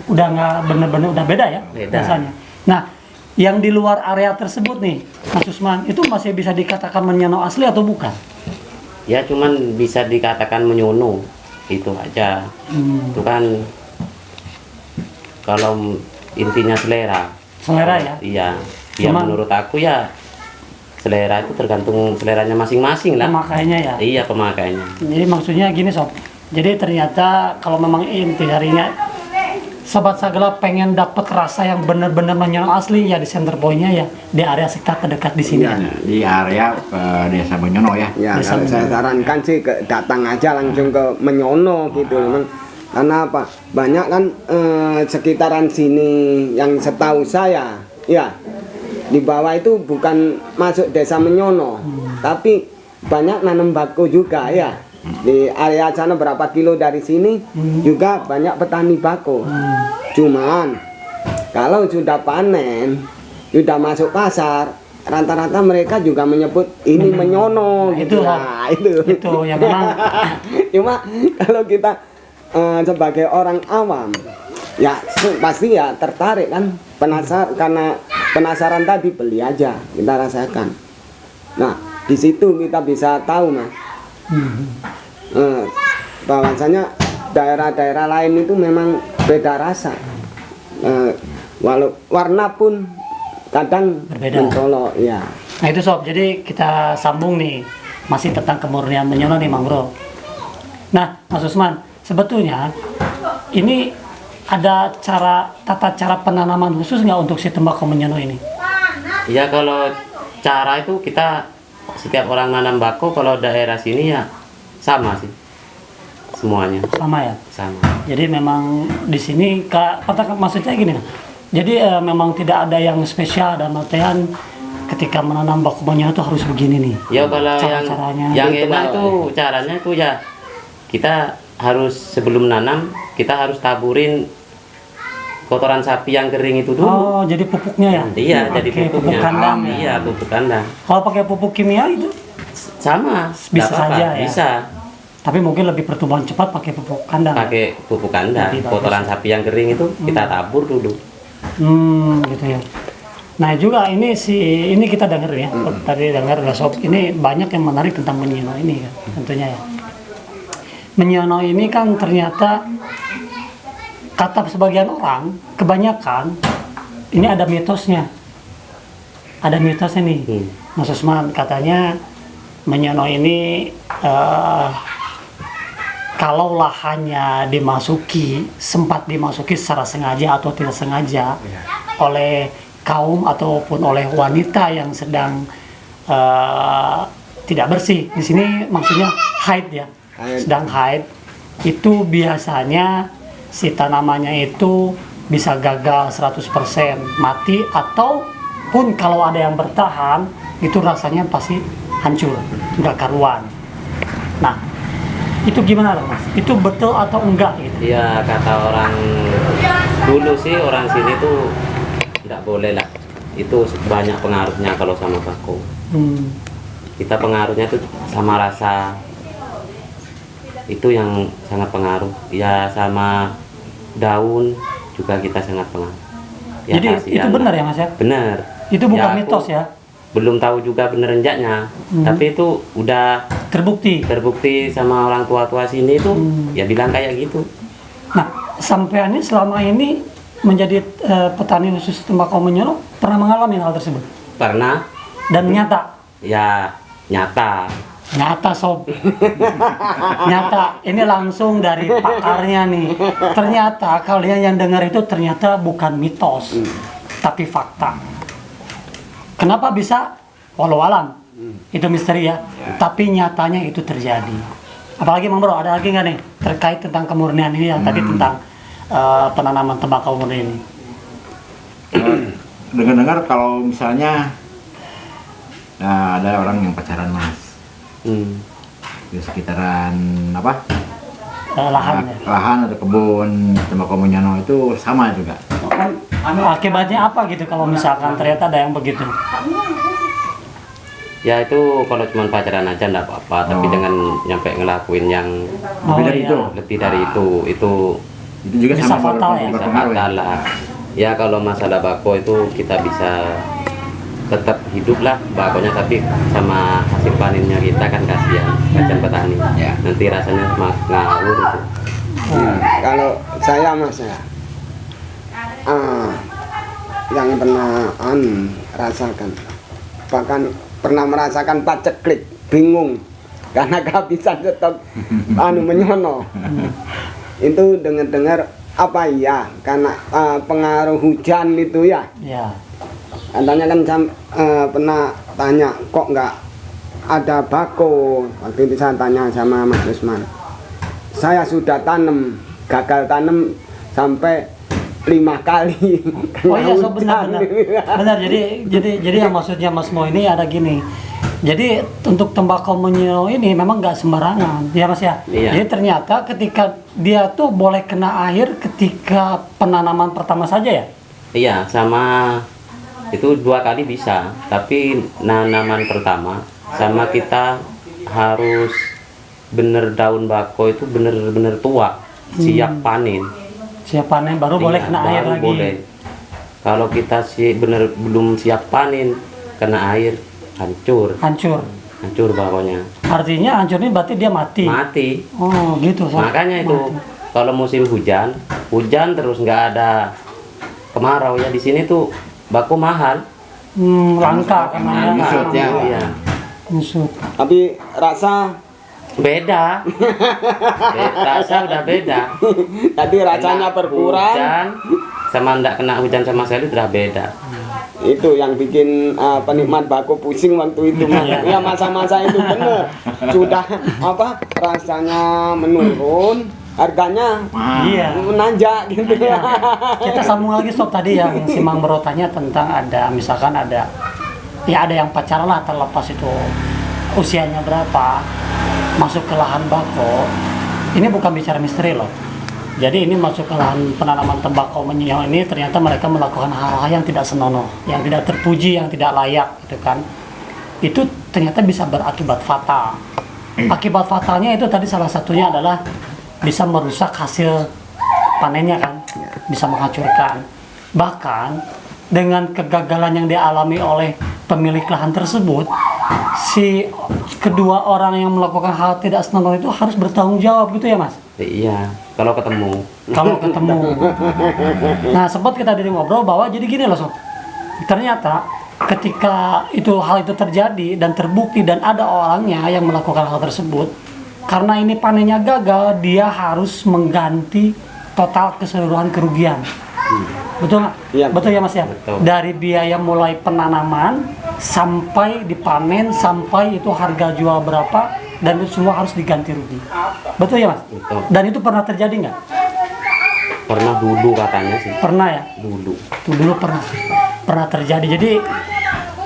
nggak bener-bener udah beda ya rasanya. Nah, yang di luar area tersebut nih, Mas Usman, itu masih bisa dikatakan menyono asli atau bukan? Ya cuman bisa dikatakan menyono, itu aja. Itu kan kalau intinya selera. Selera ya? Iya. Ya Cuman- menurut aku ya selera itu tergantung seleranya masing-masing lah. Pemakainya ya. Iya pemakainya. Jadi maksudnya gini Sob, jadi ternyata kalau memang inti harinya Sobat Sagala pengen dapat rasa yang benar-benar menyono asli ya di center point-nya ya di area sekitar terdekat di sini. Iya. Di area Desa Menyono ya. Ya Desa kalau saya Menyono. sarankan sih datang aja langsung ke Menyono gitu Memang karena apa? Banyak kan sekitaran sini yang setahu saya ya di bawah itu bukan masuk Desa Menyono, tapi banyak nanam bako juga ya. Di area sana berapa kilo dari sini juga banyak petani bako. Cuman kalau sudah panen, sudah masuk pasar, rata-rata mereka juga menyebut ini menyono Nah, gitu. itu, Nah, itu. Itu yang memang Cuma kalau kita sebagai orang awam ya pasti ya tertarik kan, karena penasaran tadi, beli aja, kita rasakan. Nah, di situ kita bisa tahu Mas, bahwasanya daerah-daerah lain itu memang beda rasa. Walau warna pun kadang Berbeda. mencolok ya. Nah itu sob, jadi kita sambung nih masih tentang kemurnian menyono nih Mang Bro. Nah Mas Usman, sebetulnya ini ada tata cara penanaman khusus nggak untuk si tembakau menyono ini? Ya kalau cara itu kita setiap orang nanam bako kalau daerah sini ya sama sih semuanya Sama ya. sama. Jadi memang di sini maksudnya gini. Jadi memang tidak ada yang spesial dan artian ketika menanam bako menyono itu harus begini nih. Ya kalau Cara-caranya. yang Gitu, enak Bang. itu caranya itu ya kita harus sebelum nanam kita harus taburin kotoran sapi yang kering itu dulu. Oh, jadi pupuknya ya? Iya, jadi Pakai pupuknya. pupuk kandang ya? Iya, pupuk kandang. Kalau pakai pupuk kimia itu Sama, Bisa nggak apa-apa, saja ya? Bisa. tapi mungkin lebih pertumbuhan cepat pakai pupuk kandang. Pakai pupuk kandang. Lebih bagus. Kotoran sapi yang kering itu kita tabur dulu. Gitu ya. Nah juga ini kita dengar ya, tadi dengar lah sob, ini banyak yang menarik tentang menyono ini kan, tentunya ya. Menyono ini kan ternyata kata sebagian orang, kebanyakan ini ada mitosnya. Ada mitosnya nih, Mas Usman, katanya menyono ini kalau lahannya sempat dimasuki secara sengaja atau tidak sengaja oleh kaum ataupun oleh wanita yang sedang tidak bersih. Di sini maksudnya haid ya, Haid. sedang haid. Itu biasanya si tanamannya itu bisa gagal 100%, mati, ataupun kalau ada yang bertahan, itu rasanya pasti hancur, nggak karuan. Nah, itu gimana loh Mas? Itu betul atau enggak gitu? Ya kata orang dulu sih, orang sini tuh tidak boleh lah. Itu banyak pengaruhnya kalau sama bako. Kita pengaruhnya tuh sama rasa. Itu yang sangat pengaruh. Ya sama daun juga kita sangat pengaruh. Ya, Jadi itu kasihan benar lah. ya Mas ya? Benar. Itu bukan aku mitos ya? Belum tahu juga bener enggaknya. Tapi itu udah Terbukti. terbukti sama orang tua-tua sini itu ya bilang kayak gitu. Nah, sampean ini selama ini menjadi petani khusus tembakau menyono pernah mengalami hal tersebut? Pernah Dan nyata? ya nyata. Nyata sob. Nyata. Ini langsung dari pakarnya nih. Ternyata kalian yang dengar itu ternyata bukan mitos, tapi fakta. Kenapa bisa? Walau alam. Itu misteri ya. Tapi nyatanya itu terjadi. Apalagi Mang Bro, ada lagi nggak nih terkait tentang kemurnian ini yang tadi tentang penanaman tembakau murni ini? Dengar-dengar kalau misalnya ada orang yang pacaran Mas di sekitaran apa Lahan ya. lahan atau kebun tembakau menyono itu sama juga. Akibatnya apa gitu kalau misalkan ternyata ada yang begitu? Ya itu kalau cuma pacaran aja enggak apa-apa, tapi jangan nyampe ngelakuin yang Oh, Lebih dari iya. itu. lebih dari itu Itu juga Bisa sama fatal ya? bisa berpengaruh ya. fatal lah. Ya kalau masalah bako itu kita bisa tetap hidup lah bakonya, tapi sama hasil panennya kita kan kasihan petani. Ya. Nanti rasanya ngawur itu. Kalau saya Mas ya, yang pernah rasakan, bahkan pernah merasakan paceklik, bingung karena kehabisan stok menyono. Itu dengar-dengar apa ya, karena pengaruh hujan itu ya. Ya. Katanya kan pernah tanya kok nggak ada bako. Waktu itu saya tanya sama Mas Usman, saya sudah tanam, gagal tanam sampai 5 kali. Oh iya, Kena so benar. hujan. Benar. Jadi yang maksudnya Mas Mo ini ada gini. Jadi untuk tembakau menyono ini memang nggak sembarangan, ya Mas ya. Iya. Jadi ternyata ketika dia tuh boleh kena air ketika penanaman pertama saja ya. Iya, sama Itu 2 kali bisa, tapi nanaman pertama sama kita harus bener daun bako itu bener-bener tua, siap panen. Siap panen baru boleh Iya, kena air baru lagi. boleh. Kalau kita belum siap panen, kena air hancur bakonya. Artinya hancur ini berarti dia mati. Mati. Oh gitu. Sob. Makanya itu kalau musim hujan terus nggak ada kemarau ya, di sini tuh bako mahal. Langka karena Nyusut ya. Iya. nyusut. Tapi rasa Beda. Rasa udah beda. tadi rasanya Kena berkurang. Hujan sama ndak kena hujan sama sekali udah beda. Itu yang bikin penikmat bako pusing waktu itu, Mas. Ya masa-masa itu bener. Sudah rasanya menurun, harganya Iya. menanjak gitu ya. Kita sambung lagi sob tadi yang si Mang Bro tanya tentang ada misalkan ada yang pacaran lah, terlepas itu usianya berapa, masuk ke lahan bako. Ini bukan bicara misteri loh. Jadi ini masuk ke lahan penanaman tembakau menyiang ini, ternyata mereka melakukan hal-hal yang tidak senonoh, yang tidak terpuji, yang tidak layak gitu kan. Itu ternyata bisa berakibat fatal. Akibat fatalnya itu tadi salah satunya adalah bisa merusak hasil panennya kan, bisa menghancurkan. Bahkan dengan kegagalan yang dialami oleh pemilik lahan tersebut, si kedua orang yang melakukan hal tidak senonoh itu harus bertanggung jawab gitu ya Mas? Iya, kalau ketemu. Kalau ketemu. Nah, sempat kita dari ngobrol bahwa jadi gini loh sob. Ternyata ketika hal itu terjadi dan terbukti dan ada orangnya yang melakukan hal tersebut, karena ini panennya gagal, dia harus mengganti total keseluruhan kerugian. Betul nggak? Iya. Betul ya Mas ya? Betul. Dari biaya mulai penanaman sampai dipanen, sampai itu harga jual berapa, dan itu semua harus diganti rugi. Betul ya Mas? Betul. Dan itu pernah terjadi nggak? Pernah dulu katanya sih. Pernah ya? Dulu. Itu dulu pernah terjadi. Jadi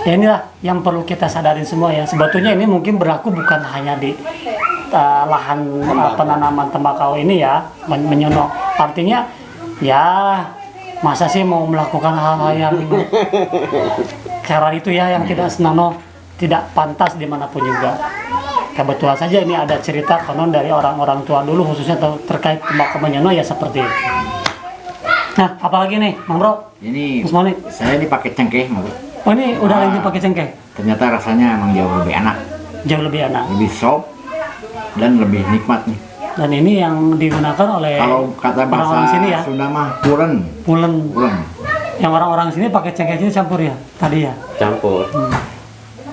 ya inilah yang perlu kita sadarin semua ya. Sebetulnya ini mungkin berlaku bukan hanya di lahan penanaman tembakau ini ya, menyono. Artinya ya masa sih mau melakukan hal-hal yang karena itu ya yang tidak senonoh, tidak pantas dimanapun juga. Kebetulan saja ini ada cerita konon dari orang-orang tua dulu khususnya terkait tembakau menyono ya seperti itu. Nah, apalagi nih, Mang Bro? Ini Mas Malik. saya ini pakai cengkeh, Bro. Oh ini udah lagi pakai cengkeh, Ternyata rasanya emang jauh lebih enak, jauh lebih enak. lebih soft dan lebih nikmat nih. Dan ini yang digunakan oleh Kalau kata orang-orang bahasa sini ya, Sunda mah pulen, pulen. pulen. Yang orang-orang sini pakai cengkeh ini campur ya, tadi ya. Campur.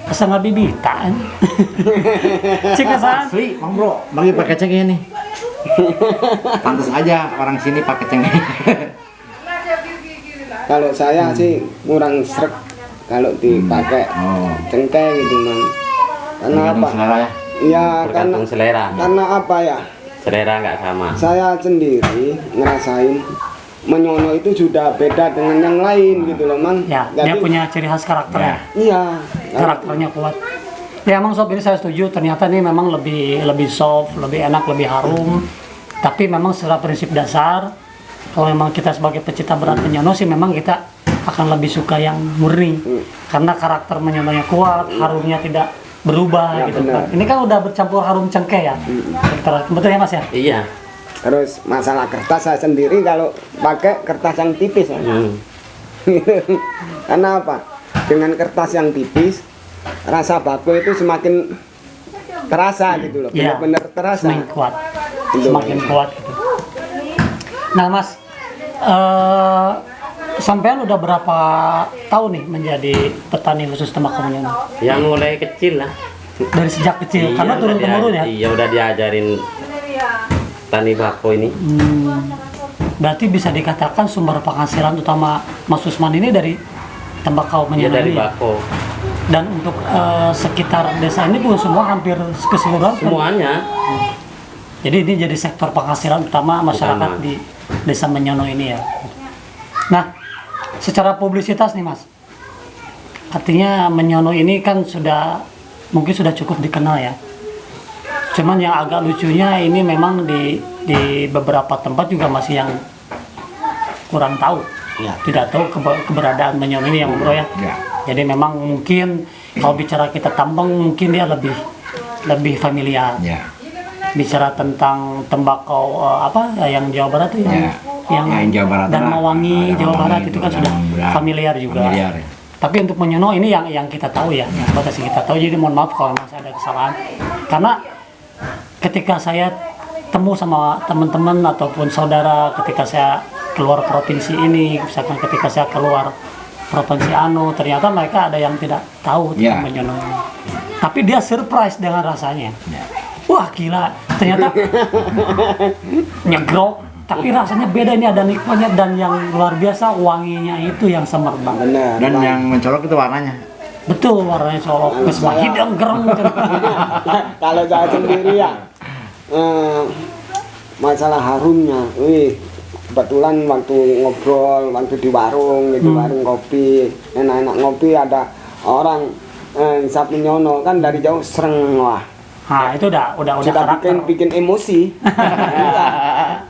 Asa nggak bibitaan. Cikesan. Asli, Mang Bro, bagi pakai cengkeh nih. Pantas aja orang sini pakai cengkeh. Kalau saya sih kurang srek kalau dipakai Oh, cengkeh gitu, Mang. Karena tergantung apa? selera ya. Iya, Tergantung selera. karena apa ya? Selera nggak sama. Saya sendiri ngerasain menyono itu sudah beda dengan yang lain gitu loh, Mang. Ya, dia punya ciri khas karakternya. Iya. Karakternya kuat. Ya emang sob, ini saya setuju. Ternyata ini memang lebih soft, lebih enak, lebih harum. Tapi memang secara prinsip dasar, kalau memang kita sebagai pecinta berat menyono sih memang kita akan lebih suka yang murni. Karena karakter menyononya kuat, harumnya tidak berubah Ya, gitu benar. kan. Ini kan udah bercampur harum cengkeh ya. Betul ya Mas ya? Iya. Terus masalah kertas saya sendiri kalau pakai kertas yang tipis, Mas. Karena apa? Dengan kertas yang tipis, rasa bako itu semakin terasa gitu loh, Iya. benar-benar terasa. Semakin kuat. Betul. Semakin kuat gitu. Nah Mas, sampean udah berapa tahun nih menjadi petani khusus tembakau menyono? Yang mulai kecil lah. Dari sejak kecil, karena Iya, turun udah temurun ya. Iya, udah diajarin tani bako ini. Berarti bisa dikatakan sumber penghasilan utama Mas Usman ini dari tembakau Iya, menyono dari ini ya? bako. Dan untuk sekitar desa ini pun semua hampir keseluruhan. Semuanya. Jadi ini jadi sektor penghasilan utama masyarakat Utama. di desa Menyono ini ya. Nah, secara publisitas nih Mas, artinya Menyono ini kan mungkin sudah cukup dikenal ya. Cuman yang agak lucunya ini memang di beberapa tempat juga masih yang kurang tahu. Ya. tidak tahu keberadaan menyono ini yang bro ya. Ya. Jadi memang mungkin kalau bicara kita tambang mungkin dia lebih familiar. Ya. Bicara tentang tembakau apa yang Jawa Barat itu Ya. yang Jawa Barat dan lah. Mawangi Jawa Mawangi Barat itu kan yang sudah udah familiar juga. familiar, ya. Tapi untuk menyono ini yang kita tahu ya, batas yang kita tahu. Jadi mohon maaf kalau masih ada kesalahan. Karena ketika saya temu sama teman-teman ataupun saudara ketika saya keluar provinsi ini, misalkan ketika saya keluar provinsi anu, ternyata mereka ada yang tidak tahu tentang Ya. menyono ini. Tapi dia surprise dengan rasanya. Ya. Wah gila, ternyata nyegrok, tapi rasanya beda, ini ada nikmatnya dan yang luar biasa wanginya itu yang semerbak. Benar. Dan Bang. yang mencolok itu warnanya. Betul, warnanya colok, kesma Saya- hidang gereng. Kalau saya sendiri ya, masalah harumnya, kebetulan waktu ngobrol, waktu di warung, gitu, warung kopi, enak-enak ngopi, ada orang hisap menyono, kan dari jauh sereng, wah. Nah itu udah Sudah karakter. bikin emosi. Iya.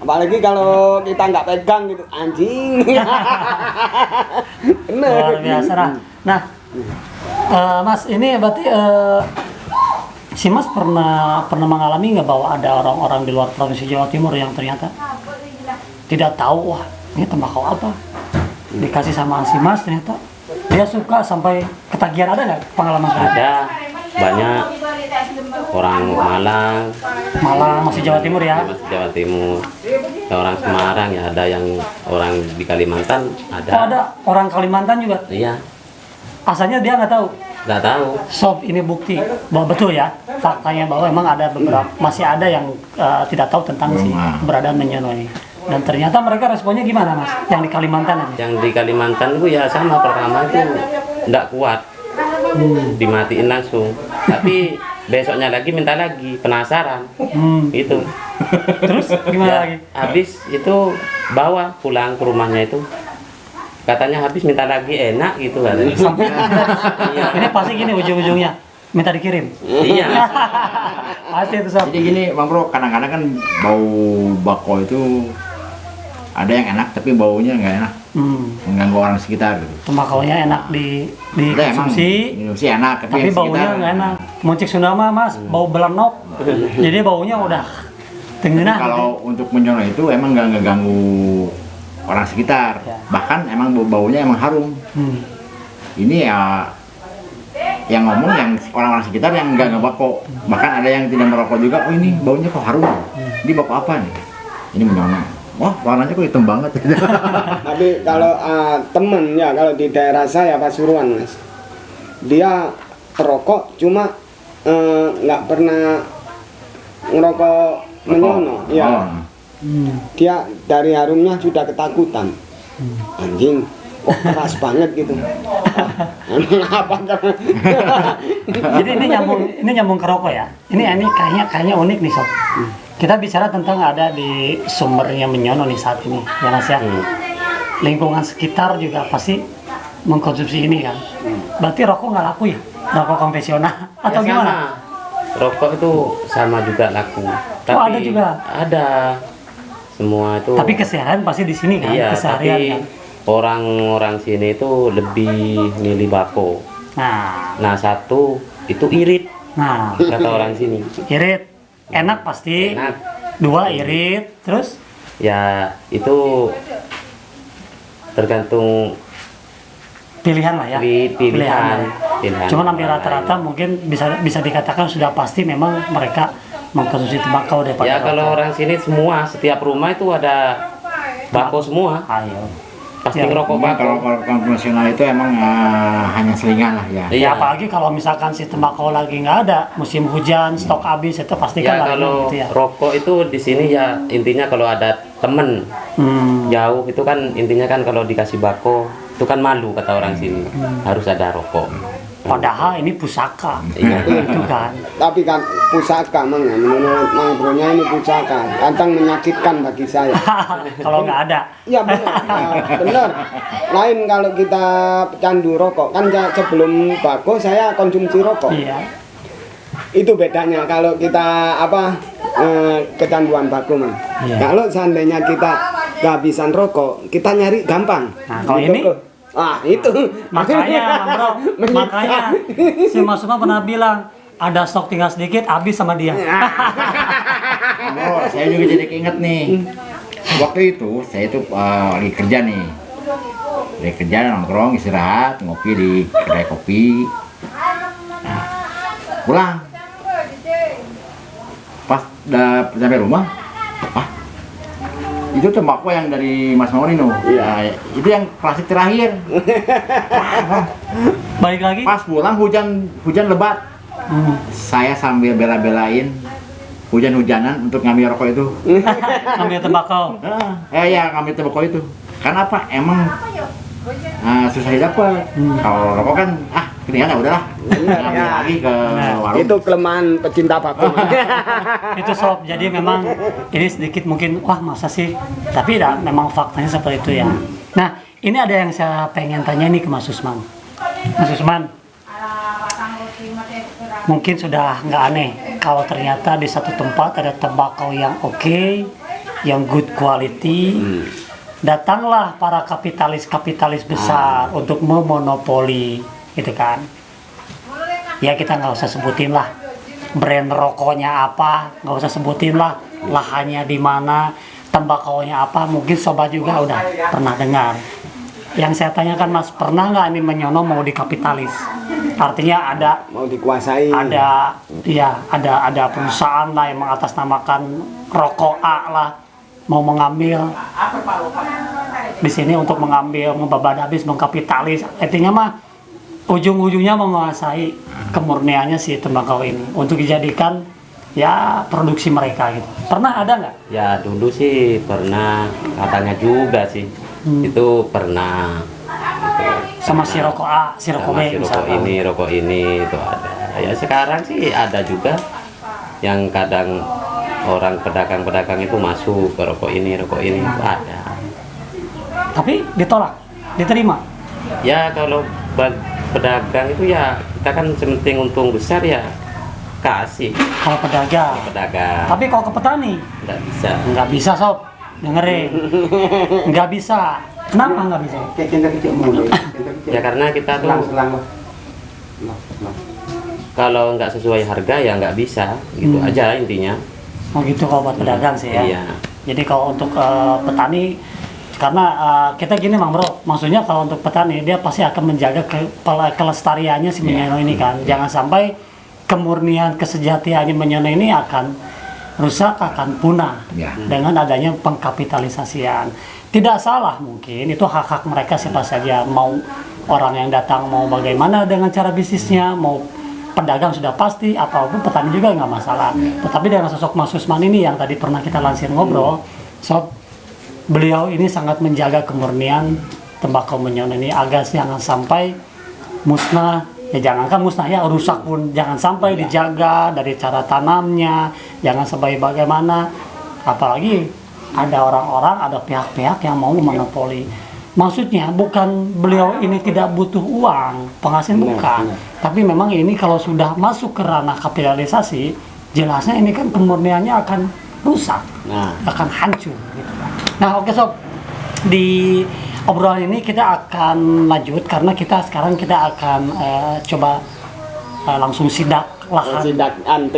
Apalagi kalau kita nggak pegang gitu, anjing. Bener. Luar biasa lah. Nah, Mas ini berarti si Mas pernah mengalami nggak bahwa ada orang-orang di luar provinsi Jawa Timur yang ternyata tidak tahu, wah ini tembakau apa, dikasih sama si Mas ternyata dia suka sampai ketagihan, ada nggak pengalaman seperti itu? Ada banyak orang Malang masih Jawa Timur ya? Mas Jawa Timur, ada orang Semarang ya, ada yang orang di Kalimantan ada. Oh ada orang Kalimantan juga, Iya, asalnya dia nggak tahu. nggak tahu. Sob, ini bukti bahwa betul ya, faktanya bahwa memang ada beberapa, masih ada yang tidak tahu tentang si keberadaan menyono ini. Dan ternyata mereka responnya gimana Mas? Yang di Kalimantan aja? Yang di Kalimantan itu ya sama, pertama itu nggak kuat, dimatiin langsung. Tapi besoknya lagi minta lagi, penasaran, itu. Terus gimana Ya, lagi? habis itu bawa pulang ke rumahnya itu, katanya habis minta lagi, enak gitu katanya. Iya. Ini pasti gini ujung-ujungnya, minta dikirim. Iya. Pasti itu Sob. Jadi gini, Bang Bro, kadang-kadang kan bau bako itu ada yang enak tapi baunya nggak enak, mengganggu orang sekitar gitu. Tembakaunya enak di Udah, emang konsumsi, enak, tapi yang baunya sekitar- nggak enak. Muncik Sundama Mas, bau belenok. Jadi baunya udah Tapi tengenah. kalau untuk menyono itu emang nggak ngeganggu orang sekitar, Ya. bahkan emang baunya emang harum. Ini ya yang ngomong yang orang-orang sekitar yang nggak ngebako, bahkan ada yang tidak merokok juga. Oh ini baunya kok harum, ini bako apa nih? Ini menyono. Wah warnanya kok hitam banget. Tapi kalau temen ya, kalau di daerah saya Pasuruan Mas, dia perokok cuma nggak pernah ngerokok menyono. Ya, Oh. dia dari harumnya sudah ketakutan. Anjing, kok keras banget gitu. Apa? Jadi ini nyambung ke rokok ya. Ini kayaknya unik nih Sob. Kita bicara tentang ada di sumbernya menyono nih saat ini, ya Mas ya. Lingkungan sekitar juga pasti mengkonsumsi ini kan. Berarti rokok nggak laku ya? Rokok konvensional atau Ya, gimana? sama. Rokok itu sama juga laku. ada juga? Ada. Semua itu. Tapi keseharian pasti di sini kan, iya, keseharian tapi kan. orang-orang sini itu lebih milih bako. Nah, Nah, satu itu irit, nah, kata orang sini. irit enak pasti. Enak. Dua irit, terus Ya, itu tergantung pilihan lah ya. pilihan. Cuma hampir rata-rata mungkin bisa dikatakan sudah pasti memang mereka mengkonsumsi tembakau daripada Ya, kalau rokok. orang sini semua, setiap rumah itu ada bako semua. Ayo. Pasti Ya, ngerokok Memang bako. kalau konvensional itu emang hanya selingan lah ya. Ya Iya. apalagi kalau misalkan si tembakau lagi nggak ada, musim hujan, stok habis, itu pasti kan Ya, larinya kalau gitu ya. rokok itu di sini ya intinya kalau ada temen jauh itu kan intinya kan kalau dikasih bako itu kan malu kata orang sini. Harus ada rokok. Padahal ini pusaka, Iya. itu kan. Tapi kan pusaka Mang, ya, menurut Mang Bronya ini pusaka, kadang menyakitkan bagi saya. Kalau nggak ada, Iya benar, benar. Lain kalau kita pecandu rokok, kan sebelum bako saya konsumsi rokok. iya. Itu bedanya kalau kita kecanduan bako Mang. Iya. Kalau seandainya kita kehabisan rokok, kita nyari gampang. Nah, kalau Di ini? toko. Itu. Makanya, Bro, Menyiksa. makanya si Mas Usman pernah bilang ada stok tinggal sedikit, habis sama dia. Oh, saya juga jadi keinget nih. Waktu itu saya itu lagi kerja nih. Lagi kerja nongkrong istirahat ngopi di kedai kopi. Nah, pulang. Pas udah sampai rumah, itu tembakau yang dari Mas Mauni no. Iya. Itu yang klasik terakhir. Balik lagi. Pas pulang hujan lebat. Saya sambil bela-belain hujan-hujanan untuk ngambil rokok itu. Ambil tembakau. Ya ngambil tembakau itu. Karena apa? Emang susah didapat. Kalau rokok kan ketinggalan udahlah. Ngambil ya. lagi ke warung. Itu kelemahan pecinta vakum. Itu sob, jadi memang ini sedikit mungkin wah masa sih, tapi memang faktanya seperti itu ya. Nah, ini ada yang saya pengen tanya nih ke Mas Usman. Mas Usman, mungkin sudah nggak aneh kalau ternyata di satu tempat ada tembakau yang oke, yang good quality. Datanglah para kapitalis besar untuk memonopoli, gitu kan? Ya kita nggak usah sebutin lah brand rokoknya apa, nggak usah sebutin lah lahannya di mana, tembakaunya apa. Mungkin sobat juga udah pernah dengar. Yang saya tanyakan Mas, pernah nggak ini menyono mau dikapitalis? Artinya ada Mau dikuasai. ada perusahaan lah yang mengatasnamakan rokok A lah mau mengambil di sini untuk mengambil, membabat habis, mengkapitalis. Artinya mah ujung-ujungnya menguasai kemurniannya si tembakau ini untuk dijadikan ya produksi mereka gitu. Pernah ada nggak? Ya dulu sih pernah, katanya juga sih. Itu pernah. Sama si rokok A, si rokok Sama B si misalkan. rokok ini itu ada. Ya sekarang sih ada juga yang kadang orang pedagang-pedagang itu masuk ke rokok ini itu ada. Tapi ditolak, diterima. Ya kalau pedagang itu ya kita kan sementing untung besar ya kasih Kalau pedagang. pedagang. Tapi kalau ke petani Nggak bisa. sob, dengerin, nggak bisa. Kenapa nggak bisa? Ya karena kita tuh kalau nggak sesuai harga ya nggak bisa gitu aja intinya. Oh gitu kalau buat pedagang sih ya. Iya. Jadi kalau untuk petani, karena kita gini Mang Bro, maksudnya kalau untuk petani dia pasti akan menjaga kelestariannya si menyono ini kan. Jangan sampai kemurnian kesejatiannya menyono ini akan rusak, akan punah dengan adanya pengkapitalisasian. Tidak salah mungkin, itu hak-hak mereka siapa saja, mau orang yang datang mau bagaimana dengan cara bisnisnya, mau pedagang sudah pasti, ataupun petani juga nggak masalah. Tetapi dengan sosok Mas Usman ini yang tadi pernah kita lansir ngobrol, sob, beliau ini sangat menjaga kemurnian tembakau menyono ini agar jangan sampai musnah. Ya jangankan musnah ya, rusak pun jangan sampai dijaga dari cara tanamnya, jangan sampai bagaimana. Apalagi ada orang-orang, ada pihak-pihak yang mau monopoli. Maksudnya bukan beliau ini tidak butuh uang, penghasil bukan. Tapi memang ini kalau sudah masuk ke ranah kapitalisasi, jelasnya ini kan kemurniannya akan rusak, akan hancur gitu kan. Nah oke sob, di obrolan ini kita akan lanjut karena sekarang kita akan coba langsung sidak lahan.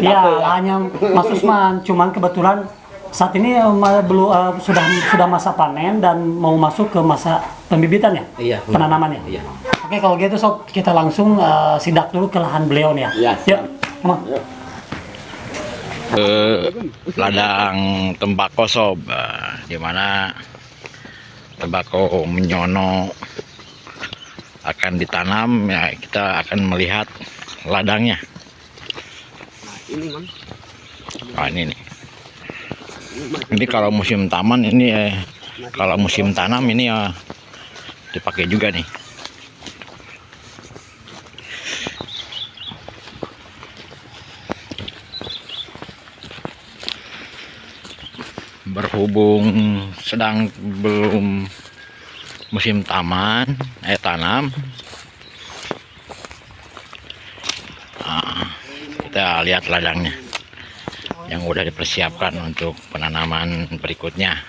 Ya, lahannya Mas Usman. Cuman kebetulan saat ini belum sudah masa panen dan mau masuk ke masa pembibitan ya? Iya. Penanaman ya? Iya. Oke, kalau gitu sob, kita langsung sidak dulu ke lahan beliau nih ya. Iya. Yuk, come on. Ladang tembakau sob, di mana tembakau menyono akan ditanam ya, kita akan melihat ladangnya. Ini nih. Ini kalau musim taman ini kalau musim tanam ini ya dipakai juga nih. Berhubung sedang belum musim tanam, kita lihat ladangnya yang udah dipersiapkan untuk penanaman berikutnya.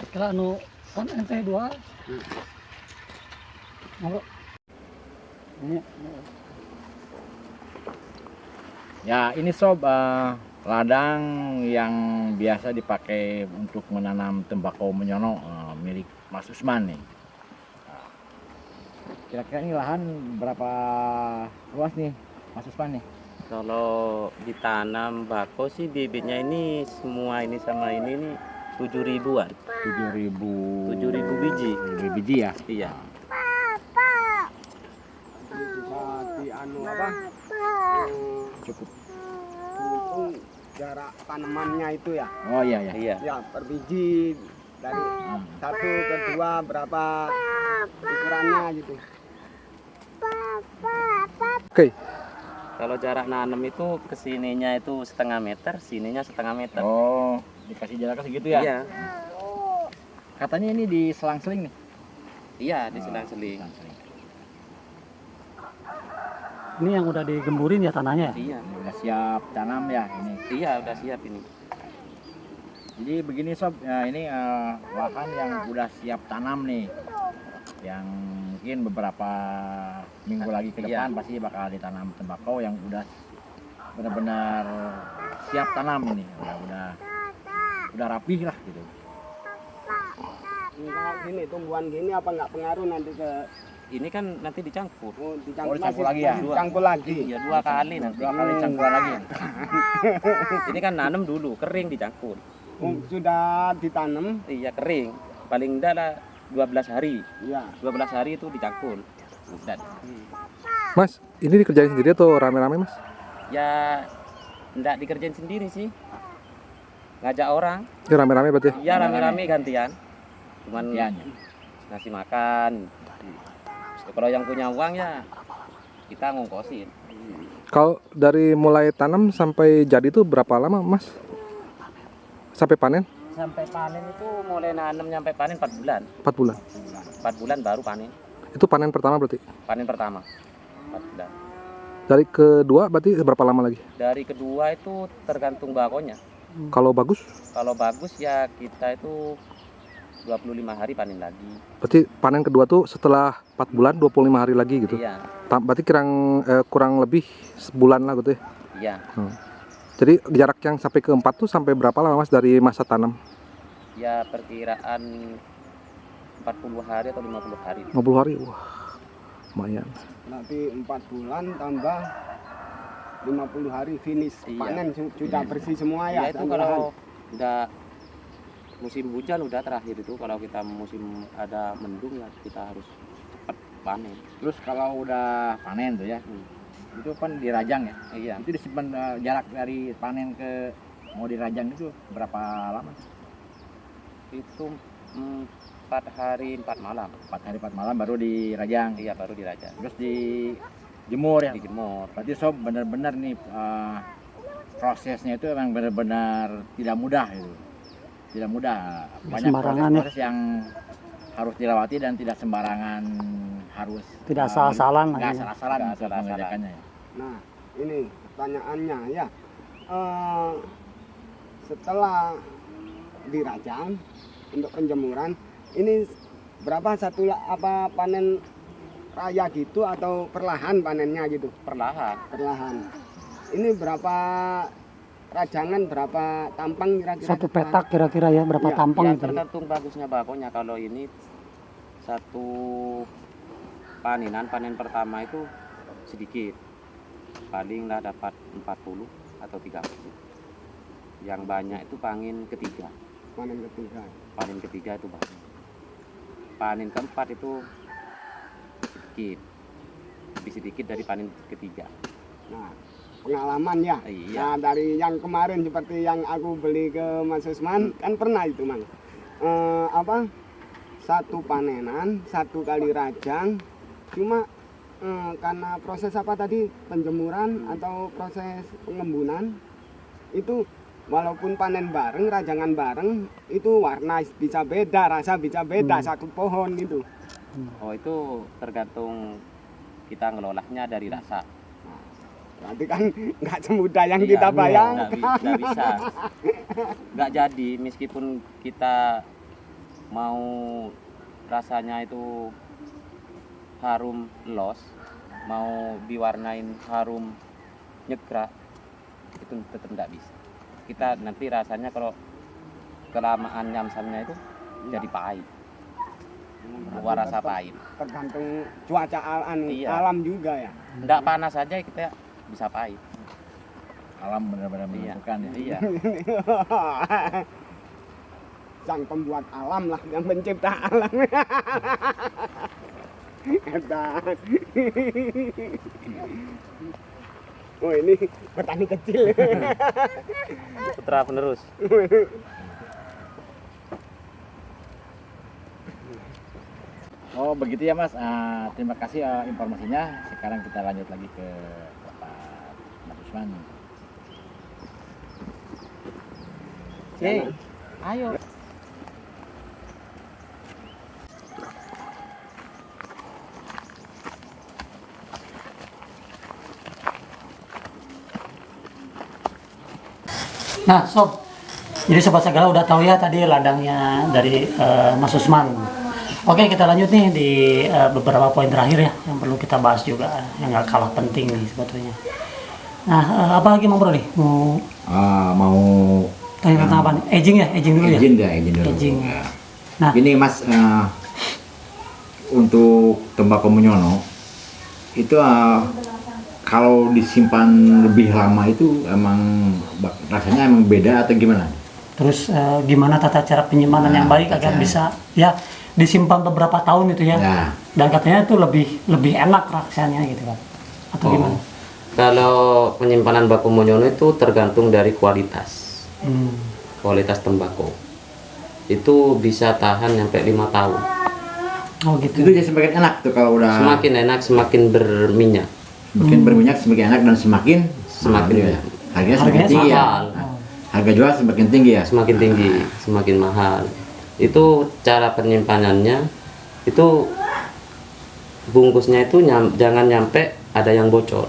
Kira anu kan ente dua. Halo. Ini Ya, ini sob ladang yang biasa dipakai untuk menanam tembakau menyono milik Mas Usman nih. Kira-kira ini lahan berapa luas nih Mas Usman nih? Kalau ditanam bako sih bibitnya ini semua ini sama ini nih 7.000-an. 7.000 biji. 7.000 biji ya? Iya. Bisa di anu apa? Cukup. Hitung jarak tanamannya itu ya. Oh iya ya. Iya. Ya, per biji dari satu ke dua berapa ukurannya gitu. Kalau jarak nanam itu kesininya itu 1,5 meter, sininya 1,5 meter. Oh, dikasih jaraknya segitu ya? Iya. Katanya ini di selang-seling nih. Iya, di selang-seling. Selang-seling. ini yang udah digemburin ya tanahnya ya? Iya. Ini udah siap tanam ya ini. Iya, udah siap ini. Jadi begini sob, ya, ini lahan yang udah siap tanam nih, yang mungkin beberapa minggu lagi ke depan pasti bakal ditanam tembakau yang udah benar-benar siap tanam ini, udah rapih lah gitu. Kalau gini tumbuhan gini apa nggak pengaruh nanti ke Ini kan nanti dicangkul. Dicampur lagi ya? Dicangkul lagi. Iya, 2 kali nanti. 2 kali campuran lagi. Ini kan nanam dulu, kering dicangkul. Sudah ditanam. Iya, kering. Paling enggak lah 12 hari. Ya. 12 hari itu dicangkul. Dan Mas, ini dikerjain sendiri atau rame-rame mas? ya enggak dikerjain sendiri sih. Ngajak orang. Ini rame-rame berarti? Iya, rame-rame gantian. Cuman Ya, ngasih makan. Kalau yang punya uang ya kita ngongkosin. Kalau dari mulai tanam sampai jadi itu berapa lama mas? Sampai panen? Sampai panen itu mulai nanam sampai panen 4 bulan. 4 bulan? 4 bulan baru panen. Itu panen pertama berarti? Panen pertama 4 bulan. Dari kedua berarti berapa lama lagi? Dari kedua itu tergantung bakonya. Kalau bagus? Kalau bagus ya kita itu 25 hari panen lagi. Berarti panen kedua tuh setelah 4 bulan 25 hari lagi gitu? Iya. Berarti kurang lebih sebulan lah gitu ya? Iya. Jadi jarak yang sampai ke 4 tuh sampai berapa lama mas dari masa tanam? Ya perkiraan 40 hari atau 50 hari. 50 hari? Wah, lumayan. Nanti 4 bulan tambah 50 hari finish Iya. panen sudah bersih semua ya. Ya itu kalau udah musim hujan udah terakhir itu, kalau kita musim ada mendung ya kita harus cepat panen. terus kalau udah panen tuh ya, itu kan dirajang ya. Iya. Itu disimpan jarak dari panen ke mau dirajang itu berapa lama? Itu 4 hari 4 malam. 4 hari 4 malam baru dirajang. Iya, baru dirajang. Terus dijemur ya. Dijemur. Berarti sob benar-benar nih prosesnya itu memang benar-benar tidak mudah itu. Tidak mudah. Banyak Sembarangan ya. proses yang harus dilewati dan tidak sembarangan harus Tidak salah-salan nggak lagi. salah-salan Nggak untuk salah-salan. mengerjakannya ya. Nah, ini pertanyaannya ya. Setelah dirajang untuk penjemuran, ini berapa apa panen raya gitu atau perlahan panennya gitu? Perlahan. Perlahan. Ini berapa rajangan, berapa tampang kira-kira? Satu petak kira-kira ya berapa Iya, tampang Ya gitu. tergantung bagusnya bakonya. Kalau ini satu panen pertama itu sedikit, paling lah dapat 40 atau 30. Yang banyak itu panen ketiga. Panen ketiga. Panen ketiga itu banyak. Panen keempat itu sedikit, lebih sedikit dari panen ketiga. Nah, pengalaman ya. Iya. Nah, dari yang kemarin seperti yang aku beli ke Mas Usman, kan pernah itu Mang. Satu panenan, 1 kali rajang, cuma karena proses apa tadi penjemuran atau proses pengembunan itu walaupun panen bareng, rajangan bareng, itu warna bisa beda, rasa bisa beda satu pohon itu. Oh, itu tergantung kita ngelolahnya dari rasa. Nanti kan nggak semudah yang Iya, kita bayangkan. nggak bisa. Nggak jadi, meskipun kita mau rasanya itu harum los, mau diwarnain harum nyegrak, itu tetap nggak bisa. Kita nanti rasanya kalau kelamaan nyamsamnya itu jadi pahit, keluar rasa pahit. Tergantung cuaca Iya. alam juga ya. Nggak panas aja kita bisa pahit. Alam benar-benar menentukan ya. Iya. Sang pembuat alam lah, yang pencipta alam. Edan. Oh, ini petani kecil. Putra penerus. Oh begitu ya Mas. Terima kasih informasinya. Sekarang kita lanjut lagi ke Bapak Mas Usman. Oke, ayo. Nah, Sob, jadi Sobat Sagala udah tahu ya tadi ladangnya dari Mas Usman. Oke, kita lanjut nih di beberapa poin terakhir ya yang perlu kita bahas juga, yang nggak kalah penting nih sebetulnya. Nah, apa lagi Bang Bro nih? Mau Tanya tentang apa nih? Aging ya? Aging dulu ya? Aging dulu. Aging. Ya. Nah, Ini Mas, untuk tembakau menyono itu kalau disimpan lebih lama itu emang rasanya emang beda atau gimana? terus gimana tata cara penyimpanan yang baik agar bisa ya disimpan beberapa tahun itu ya? Ya. Dan katanya itu lebih enak rasanya gitu kan? Atau gimana? Kalau penyimpanan baku monyono itu tergantung dari kualitas. Kualitas tembakau. Itu bisa tahan sampai 5 tahun. Oh gitu. Itu jadi semakin enak tuh kalau udah Semakin enak, semakin berminyak. semakin berminyak semakin enak dan semakin Semakin ya. Harganya semakin Harganya tinggi ya. mahal. Harga jual semakin tinggi ya. Semakin tinggi, semakin mahal. Itu cara penyimpanannya. Itu bungkusnya itu jangan nyampe ada yang bocor.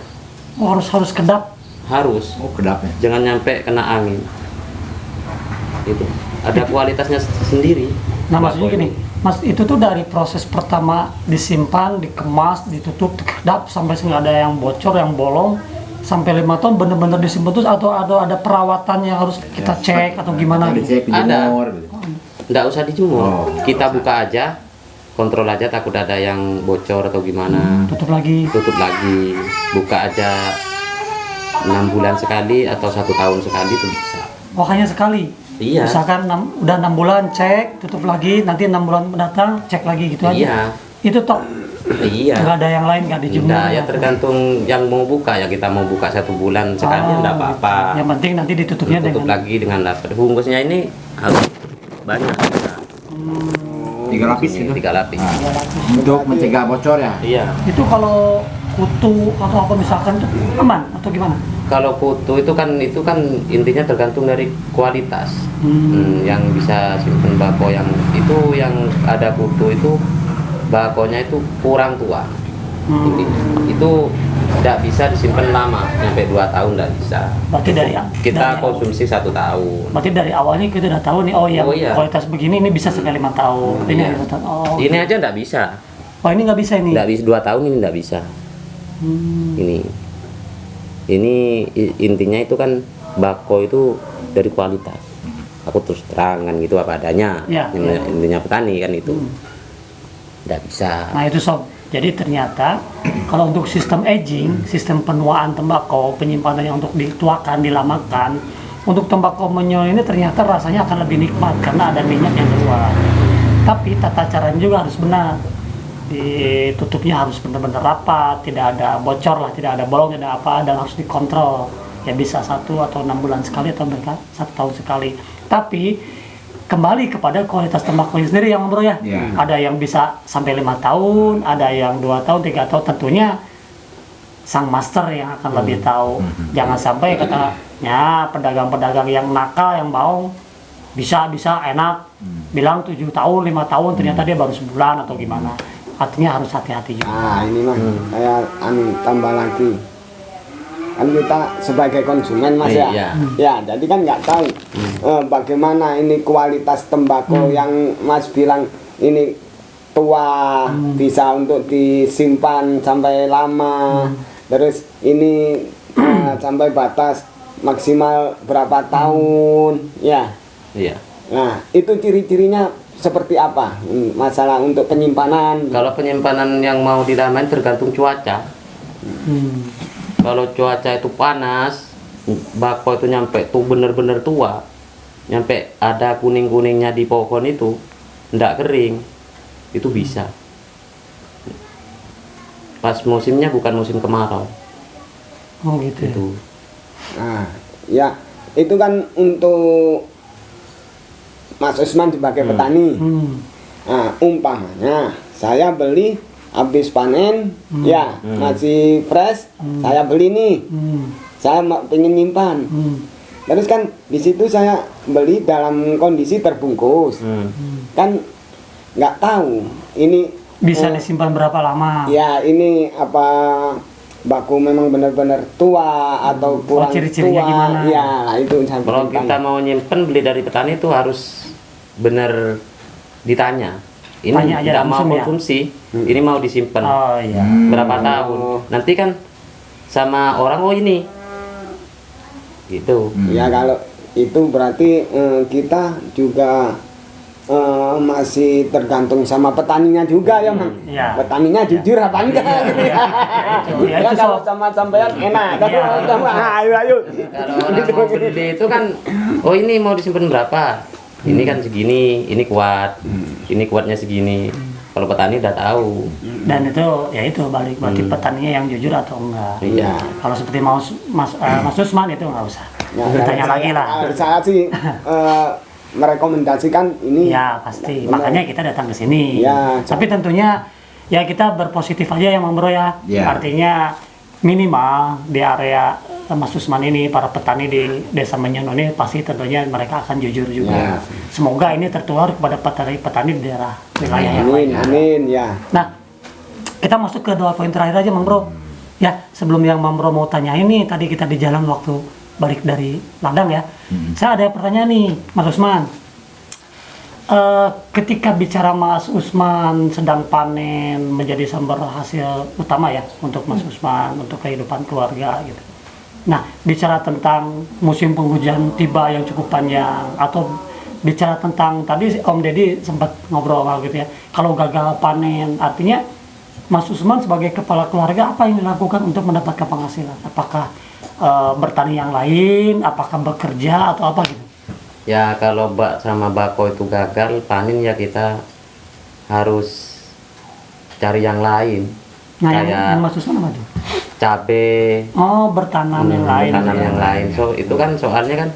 Oh, harus kedap. Harus. Oh kedapnya. Jangan nyampe kena angin. Itu. Ada kualitasnya sendiri. Nah maksudnya Tembakau gini, itu. Mas itu tuh dari proses pertama disimpan, dikemas, ditutup, dikedap sampai nggak ada yang bocor, yang bolong, sampai 5 tahun bener-bener disimpan terus atau ada perawatan yang harus kita cek atau gimana gitu? Dicek dijemur gitu. Nggak usah dijemur. Oh. Kita buka aja, kontrol aja, takut ada yang bocor atau gimana. Tutup lagi. Tutup lagi, buka aja 6 bulan sekali atau 1 tahun sekali itu bisa. Oh hanya sekali? Iya. Misalkan udah 6 bulan cek, tutup lagi, nanti 6 bulan mendatang cek lagi gitu aja? Iya. Itu toh? Iya. Nggak ada yang lain, nggak dijemur? Nggak, ya tergantung yang mau buka ya, kita mau buka 1 bulan sekali Oh, nggak apa-apa. gitu. Yang penting nanti ditutupnya Tutup dengan lagi dengan dapat. Bungkusnya ini harus banyak. 3 lapis gitu. 3 lapis. Untuk mencegah bocor ya. Iya. itu kalau kutu atau apa misalkan itu aman atau gimana? Kalau kutu itu kan intinya tergantung dari kualitas. Yang bisa simpen bako yang itu yang ada kutu itu bakonya itu kurang tua. Intinya. Itu tidak bisa disimpan lama, sampai 2 tahun tidak bisa. Berarti dari Kita konsumsi 1 tahun. Berarti dari awalnya kita udah tahu nih, oh ya Oh, iya. kualitas begini ini bisa sampai 5 tahun. Ini Iya. 5 tahun. Oh. Ini aja tidak bisa. Oh ini nggak bisa ini. Tidak bisa 2 tahun ini tidak bisa. Ini intinya itu kan bako itu dari kualitas. Aku terus terangan gitu apa adanya. Ya, Intinya petani kan itu. Tidak bisa. Nah itu sob. Jadi ternyata kalau untuk sistem aging, sistem penuaan tembakau, penyimpanan yang untuk dituakan, dilamakan, untuk tembakau menyo ini ternyata rasanya akan lebih nikmat karena ada minyak yang keluar. Tapi tata caranya juga harus benar. Ditutupnya harus benar-benar rapat, tidak ada bocor lah, tidak ada bolong, tidak ada apa, dan harus dikontrol. Ya bisa 1 atau 6 bulan sekali atau mereka 1 tahun sekali. Tapi kembali kepada kualitas tembakau sendiri yang bro ya. Ada yang bisa sampai 5 tahun, ada yang 2 tahun, 3 tahun. Tentunya sang master yang akan lebih tahu. Jangan sampai katanya pedagang-pedagang yang nakal, yang bohong, bisa enak, bilang 7 tahun, 5 tahun, ternyata dia baru sebulan atau gimana. Artinya harus hati-hati juga. Nah ini Mas, saya tambah lagi. Kan kita sebagai konsumen Mas ya. Iya. Ya, jadi kan nggak tahu bagaimana ini kualitas tembakau yang Mas bilang ini tua, bisa untuk disimpan sampai lama. Terus ini sampai batas maksimal berapa tahun, ya. Iya. Nah, itu ciri-cirinya seperti apa? Masalah untuk penyimpanan. Kalau penyimpanan yang mau dilamain tergantung cuaca. Kalau cuaca itu panas, bakau itu nyampe tuh bener-bener tua, nyampe ada kuning-kuningnya di pohon itu, ndak kering, itu bisa. Pas musimnya bukan musim kemarau. Oh gitu. Itu. Nah, ya itu kan untuk Mas Usman sebagai petani. Nah, umpamanya saya beli habis panen, ya masih fresh, saya beli nih, saya pengen nyimpan. Terus kan di situ saya beli dalam kondisi terbungkus, kan nggak tahu ini Bisa disimpan berapa lama? ya ini apa baku memang benar-benar tua atau kurang ciri-cirinya tua. gimana? Ya itu saya Kalau pengen kita tanya. mau nyimpen beli dari petani itu harus bener ditanya. Ini Tanya aja tidak mau langsung ya? konsumsi, ini mau disimpan Oh iya. berapa tahun. Nanti kan sama orang ini, gitu. Ya kalau itu berarti kita juga masih tergantung sama petaninya juga ya Mang. Iya. Petaninya jujur apa enggak gitu ya. Ya, Ya, itu kalau soal- sama sampean enak. Tapi Iya. kalau sama ayo. Kalau orang mau beli itu kan, oh ini mau disimpan berapa? Ini kan segini, ini kuat, ini kuatnya segini. Kalau petani udah tahu. Dan itu ya itu balik berarti petaninya yang jujur atau enggak. Iya. Kalau seperti Mas Usman itu nggak usah. Ya, Tanya kalau lagi lah. Saya sih merekomendasikan ini. Ya pasti. Benar. Makanya kita datang ke sini. Ya, Tapi tentunya ya kita berpositif aja ya Mang Bro ya. Ya. Artinya minimal di area Mas Usman ini, para petani di Desa Menyono ini pasti tentunya mereka akan jujur juga. Ya. Semoga ini tertular kepada petani-petani di daerah wilayah yang lain. Amin ya. Nah, kita masuk ke 2 poin terakhir aja, Mang Bro. Ya, sebelum yang Mang Bro mau tanya ini, tadi kita di jalan waktu balik dari ladang ya. Saya ada pertanyaan nih, Mas Usman. Ketika bicara Mas Usman sedang panen menjadi sumber hasil utama ya untuk Mas Usman, untuk kehidupan keluarga gitu. Nah, bicara tentang musim penghujan tiba yang cukup panjang atau bicara tentang tadi Om Deddy sempat ngobrol gitu ya. Kalau gagal panen, artinya Mas Usman sebagai kepala keluarga apa yang dilakukan untuk mendapatkan penghasilan? Apakah bertani yang lain, apakah bekerja atau apa gitu? Ya kalau sama bako itu gagal panen ya kita harus cari yang lain. Nah, Kayak yang Mas Usman apa tuh? cabe, Oh, bertanam yang lain. tanam gitu ya. yang lain. So itu kan soalnya kan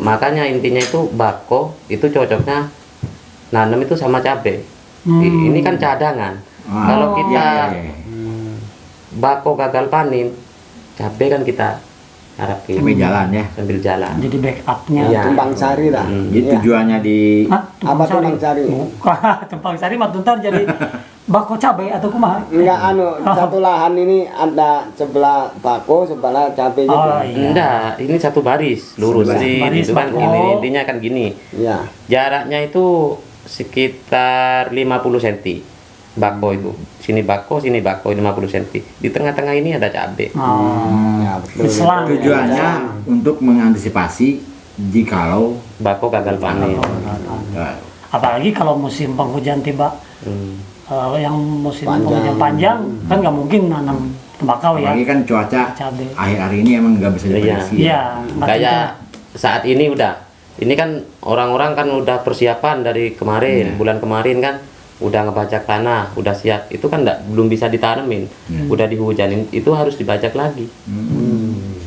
makanya intinya itu bako itu cocoknya nanam itu sama cabe. Ini kan cadangan. Kalau kita bako gagal panen, cabe kan kita harapin Sampai jalan ya. sambil jalan. Jadi backupnya. Iya. Tumpang sari lah. Jadi Iya. tujuannya di Hah? Apa tumpang sari? Bukan, tumpang sari mah tuntar jadi bako cabai atau kumaha? Enggak satu lahan ini ada sebelah bako, sebelah cabai gitu. Oh iya. Enggak, ini satu baris lurus Satu sih. baris, Itu kan bako. ini intinya kan gini. Iya. Jaraknya itu sekitar 50 cm. Bako itu. Sini bako 50 cm. Di tengah-tengah ini ada cabe. Oh. Ya, betul. Selang. tujuannya untuk mengantisipasi jikalau Bako gagal panen. Apalagi kalau musim penghujan tiba, Hmm. yang musim Panjang. penghujan panjang kan nggak mungkin nanam tembakau ya. apalagi kan cuaca Cabe. akhir-akhir ini emang nggak bisa diprediksi. Iya. Kayak saat ini udah. Ini kan orang-orang kan udah persiapan dari kemarin, bulan kemarin kan udah ngebajak tanah, udah siap. Itu kan belum bisa ditanemin. Udah dihujanin, itu harus dibajak lagi.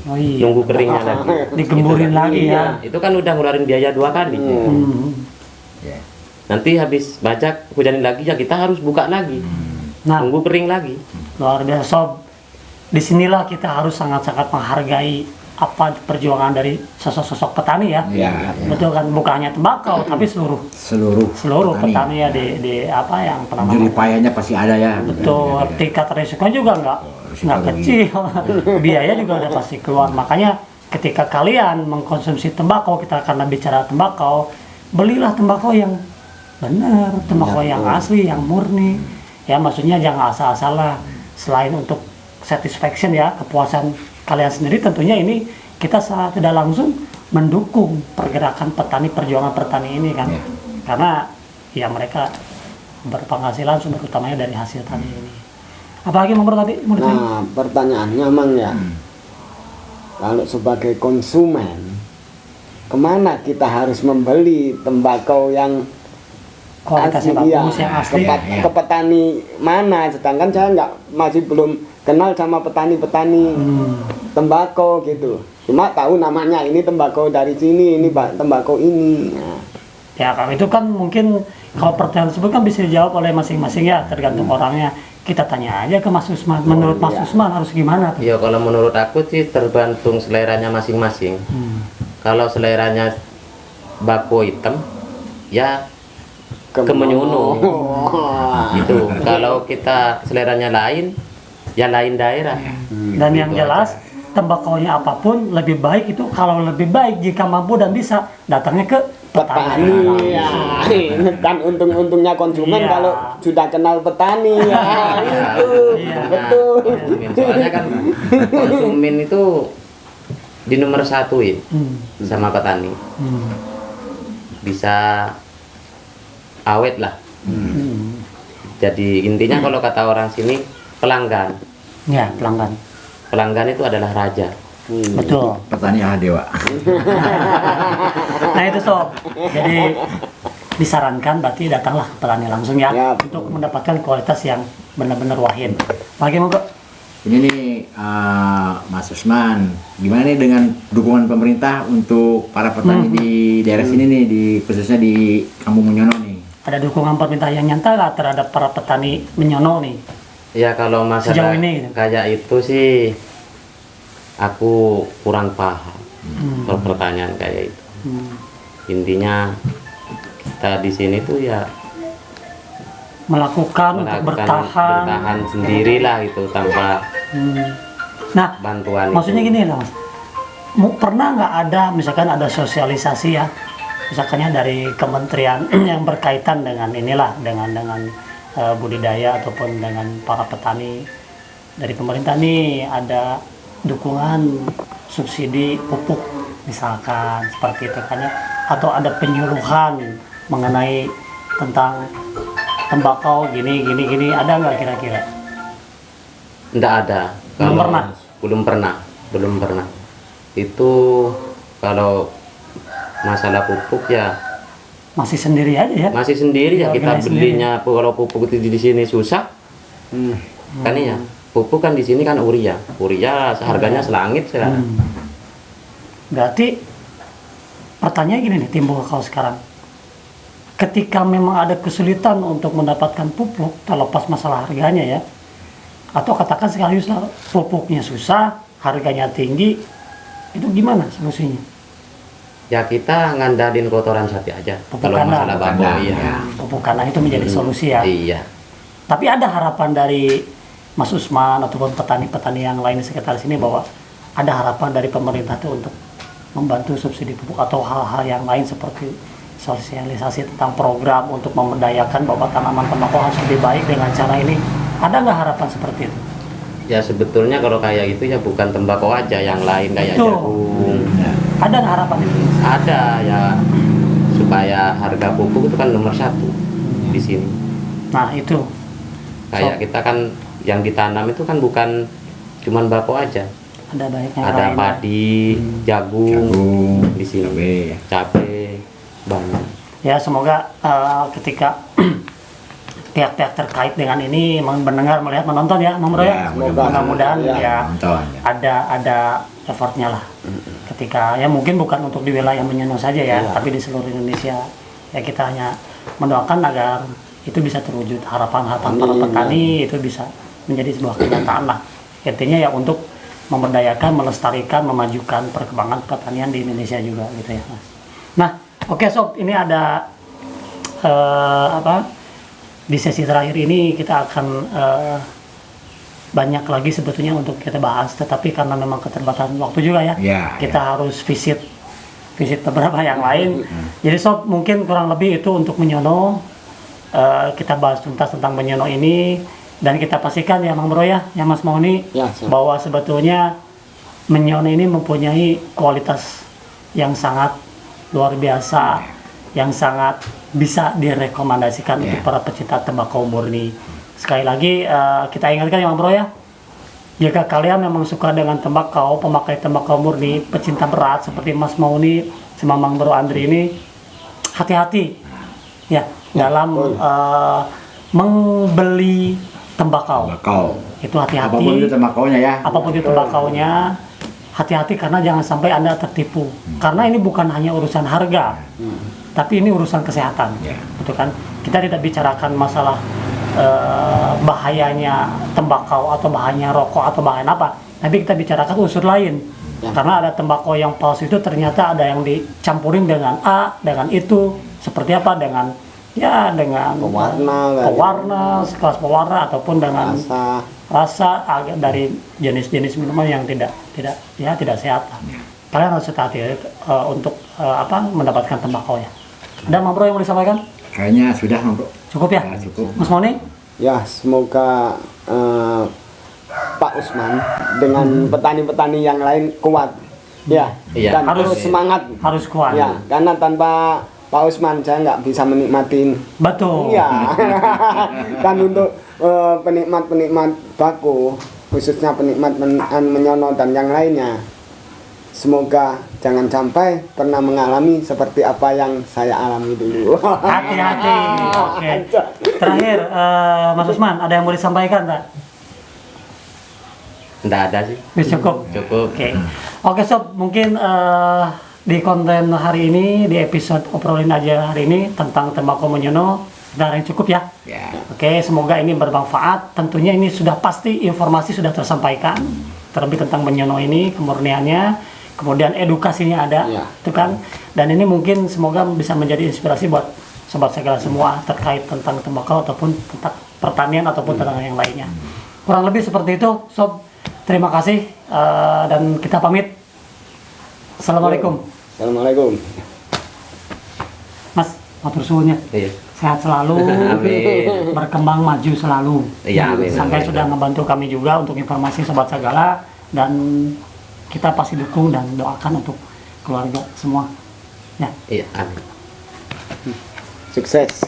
Oh iya. Nunggu keringnya lagi. Digemburin lagi ya. Iya, itu kan udah ngeluarin biaya 2 kali. Hmm. Ya. Nanti habis bajak hujanin lagi ya kita harus buka lagi. Nah, Nunggu kering lagi. luar biasa sob. disinilah kita harus sangat-sangat menghargai apa perjuangan dari sosok-sosok petani ya. Iya. Betul kan, bukan hanya tembakau tapi seluruh petani ya di apa yang Jerih namanya. payahnya pasti ada ya. Betul, tingkat resiko juga nggak kecil, biaya juga udah pasti keluar. Makanya ketika kalian mengkonsumsi tembakau, kita akan bicara tembakau, belilah tembakau yang benar, tembakau yang asli, yang murni. Ya maksudnya jangan asal-asalah. Selain untuk satisfaction ya, kepuasan kalian sendiri, tentunya ini kita secara tidak langsung mendukung pergerakan petani, perjuangan petani ini kan. Iya. Karena ya mereka berpenghasilan sumber utamanya dari hasil tani ini. Apalagi nomor tadi? Nah, pertanyaannya Mang ya, kalau sebagai konsumen, kemana kita harus membeli tembakau yang Kualitasnya asli, bagus, yang asli. Iya. ke petani mana? Sedangkan saya masih belum kenal sama petani-petani tembakau gitu. Cuma tahu namanya, ini tembakau dari sini, ini tembakau ini. Nah, Ya kalau itu kan mungkin kalau pertanyaan tersebut kan bisa dijawab oleh masing-masing ya, tergantung orangnya. Kita tanya aja ke Mas Usman. Menurut Mas iya. Usman harus gimana tuh? Ya kalau menurut aku sih tergantung seleranya masing-masing. Kalau seleranya bako hitam, ya ke menyono. Gitu. Kalau kita seleranya lain, ya lain daerah. Dan yang jelas tembakaunya apapun lebih baik itu, kalau lebih baik jika mampu dan bisa datangnya ke petani ya. Ini kan untung-untungnya konsumen Iya. kalau sudah kenal petani ya. Itu Iya. betul. Soalnya kan konsumen itu di nomor satuin sama petani. Bisa awet lah. Jadi intinya kalau kata orang sini pelanggan. Ya, pelanggan. Pelanggan itu adalah raja. Betul. Petani adalah dewa. Nah itu sob. Jadi disarankan berarti datanglah ke petani langsung ya, Ya, untuk mendapatkan kualitas yang benar-benar wahid. Bagaimana Bro? Ini nih Mas Usman, gimana nih dengan dukungan pemerintah untuk para petani di daerah sini nih, khususnya di Kampung Menyono nih? Ada dukungan pemerintah yang nyata nggak terhadap para petani menyono nih? Ya kalau masalah Sejauh ini, gitu. kayak itu sih aku kurang paham kalau pertanyaan kayak itu. Intinya kita di sini tuh ya Melakukan untuk bertahan. bertahan sendirilah itu tanpa Nah, bantuan. maksudnya itu. gini lah Mas. Pernah nggak ada misalkan ada sosialisasi ya, misalkannya dari kementerian yang berkaitan dengan inilah, dengan budidaya ataupun dengan para petani, dari pemerintah nih ada dukungan subsidi pupuk misalkan seperti itu kan ya, atau ada penyuluhan mengenai tentang tembakau gini, ada nggak kira-kira? Nggak ada. Belum pernah? Belum pernah. Itu kalau masalah pupuk ya Masih sendiri aja ya? masih sendiri ya, kita Organize belinya kalau pupuk itu di sini susah. Kan ya, pupuk kan di sini kan urea harganya selangit sekarang. Berarti pertanyaan gini nih timbul kalau sekarang, ketika memang ada kesulitan untuk mendapatkan pupuk, terlepas masalah harganya ya, atau katakan sekaligus lah pupuknya susah, harganya tinggi, itu gimana solusinya? Ya kita ngandalin kotoran sapi aja. Pupuk Kalau kandang. masalah bako iya. Pupuk kandang itu menjadi solusi ya. Iya. Tapi ada harapan dari Mas Usman ataupun petani-petani yang lain di sekitar sini bahwa ada harapan dari pemerintah itu untuk membantu subsidi pupuk atau hal-hal yang lain seperti sosialisasi tentang program untuk memberdayakan bahwa tanaman tembakau harus lebih baik dengan cara ini. Ada nggak harapan seperti itu? Ya sebetulnya kalau kayak gitu ya bukan tembakau aja, yang lain kayak Betul. jagung. Ada nggak harapan itu? Ada ya, supaya harga pupuk itu kan nomor satu di sini. Nah itu Kayak kita kan yang ditanam itu kan bukan cuman bako aja. ada banyak yang Ada lain. padi, jagung di sini, cabai banyak. Ya semoga ketika pihak-pihak terkait dengan ini mendengar, melihat, menonton ya, Mam Bro ya. Ya, Mudah-mudahan ya. ya Nonton, ya. ada effortnya lah. Ketika ya mungkin bukan untuk di wilayah Menyono saja ya, tapi di seluruh Indonesia. Ya kita hanya mendoakan agar itu bisa terwujud, harapan-harapan para Amin, petani itu bisa menjadi sebuah kenyataan lah. Intinya ya untuk memberdayakan, melestarikan, memajukan perkembangan pertanian di Indonesia juga gitu ya Mas. Nah, oke Sob, ini ada di sesi terakhir ini kita akan banyak lagi sebetulnya untuk kita bahas, tetapi karena memang keterbatasan waktu juga ya, kita harus visit beberapa yang lain. Jadi Sob, mungkin kurang lebih itu untuk Menyono, kita bahas tuntas tentang Menyono ini, dan kita pastikan ya Mang Bro ya Mas Mauni, bahwa sebetulnya Menyono ini mempunyai kualitas yang sangat luar biasa, yang sangat bisa direkomendasikan untuk para pecinta tembakau murni. Sekali lagi kita ingatkan ya Mang Bro ya, jika kalian memang suka dengan tembakau, pemakai tembakau murni, pecinta berat seperti Mas Mauni sama Mang Bro Andri ini, hati-hati ya dalam membeli tembakau. Itu hati-hati. Apapun itu tembakaunya ya. Apapun itu tembakaunya, hati-hati karena jangan sampai Anda tertipu. Karena ini bukan hanya urusan harga, tapi ini urusan kesehatan. Betul kan? Kita tidak bicarakan masalah bahayanya tembakau atau bahayanya rokok atau bahaya apa, tapi kita bicarakan unsur lain. Karena ada tembakau yang palsu itu ternyata ada yang dicampurin dengan A, dengan itu, seperti apa, dengan pewarna, sekelas pewarna, ataupun dengan rasa dari jenis-jenis minuman yang tidak sehat. Kalian harus hati-hati untuk mendapatkan tembakau ya. Ada Mang Bro yang mau disampaikan? Kayaknya sudah Mang Bro. Cukup ya? Cukup. Mas Mauni? Ya, semoga Pak Usman dengan petani-petani yang lain kuat. Ya, dan harus semangat. Harus kuat. Ya, karena tanpa Pak Usman saya nggak bisa menikmatin. Betul. Iya. Dan untuk penikmat-penikmat bako, khususnya penikmat Menyono dan yang lainnya, semoga jangan sampai pernah mengalami seperti apa yang saya alami dulu. Hati-hati. Oke. Terakhir, Mas Usman, ada yang mau disampaikan tak? Nggak ada sih. Cukup. Oke Sob, mungkin di konten hari ini, di episode obrolin aja hari ini tentang tembakau Menyono, udah yang cukup ya. Oke, semoga ini bermanfaat. Tentunya ini sudah pasti informasi sudah tersampaikan, terlebih tentang Menyono ini, kemurniannya, kemudian edukasinya ada, itu kan. Dan ini mungkin semoga bisa menjadi inspirasi buat sobat segala semua terkait tentang tembakau ataupun tentang pertanian ataupun tentang yang lainnya. Kurang lebih seperti itu, Sob. Terima kasih dan kita pamit. Assalamualaikum. Assalamualaikum. Mas, matur suwunnya. Sehat selalu, berkembang maju selalu. Sampai sudah membantu kami juga untuk informasi sobat segala, dan kita pasti dukung dan doakan untuk keluarga semua. Ya. Sukses.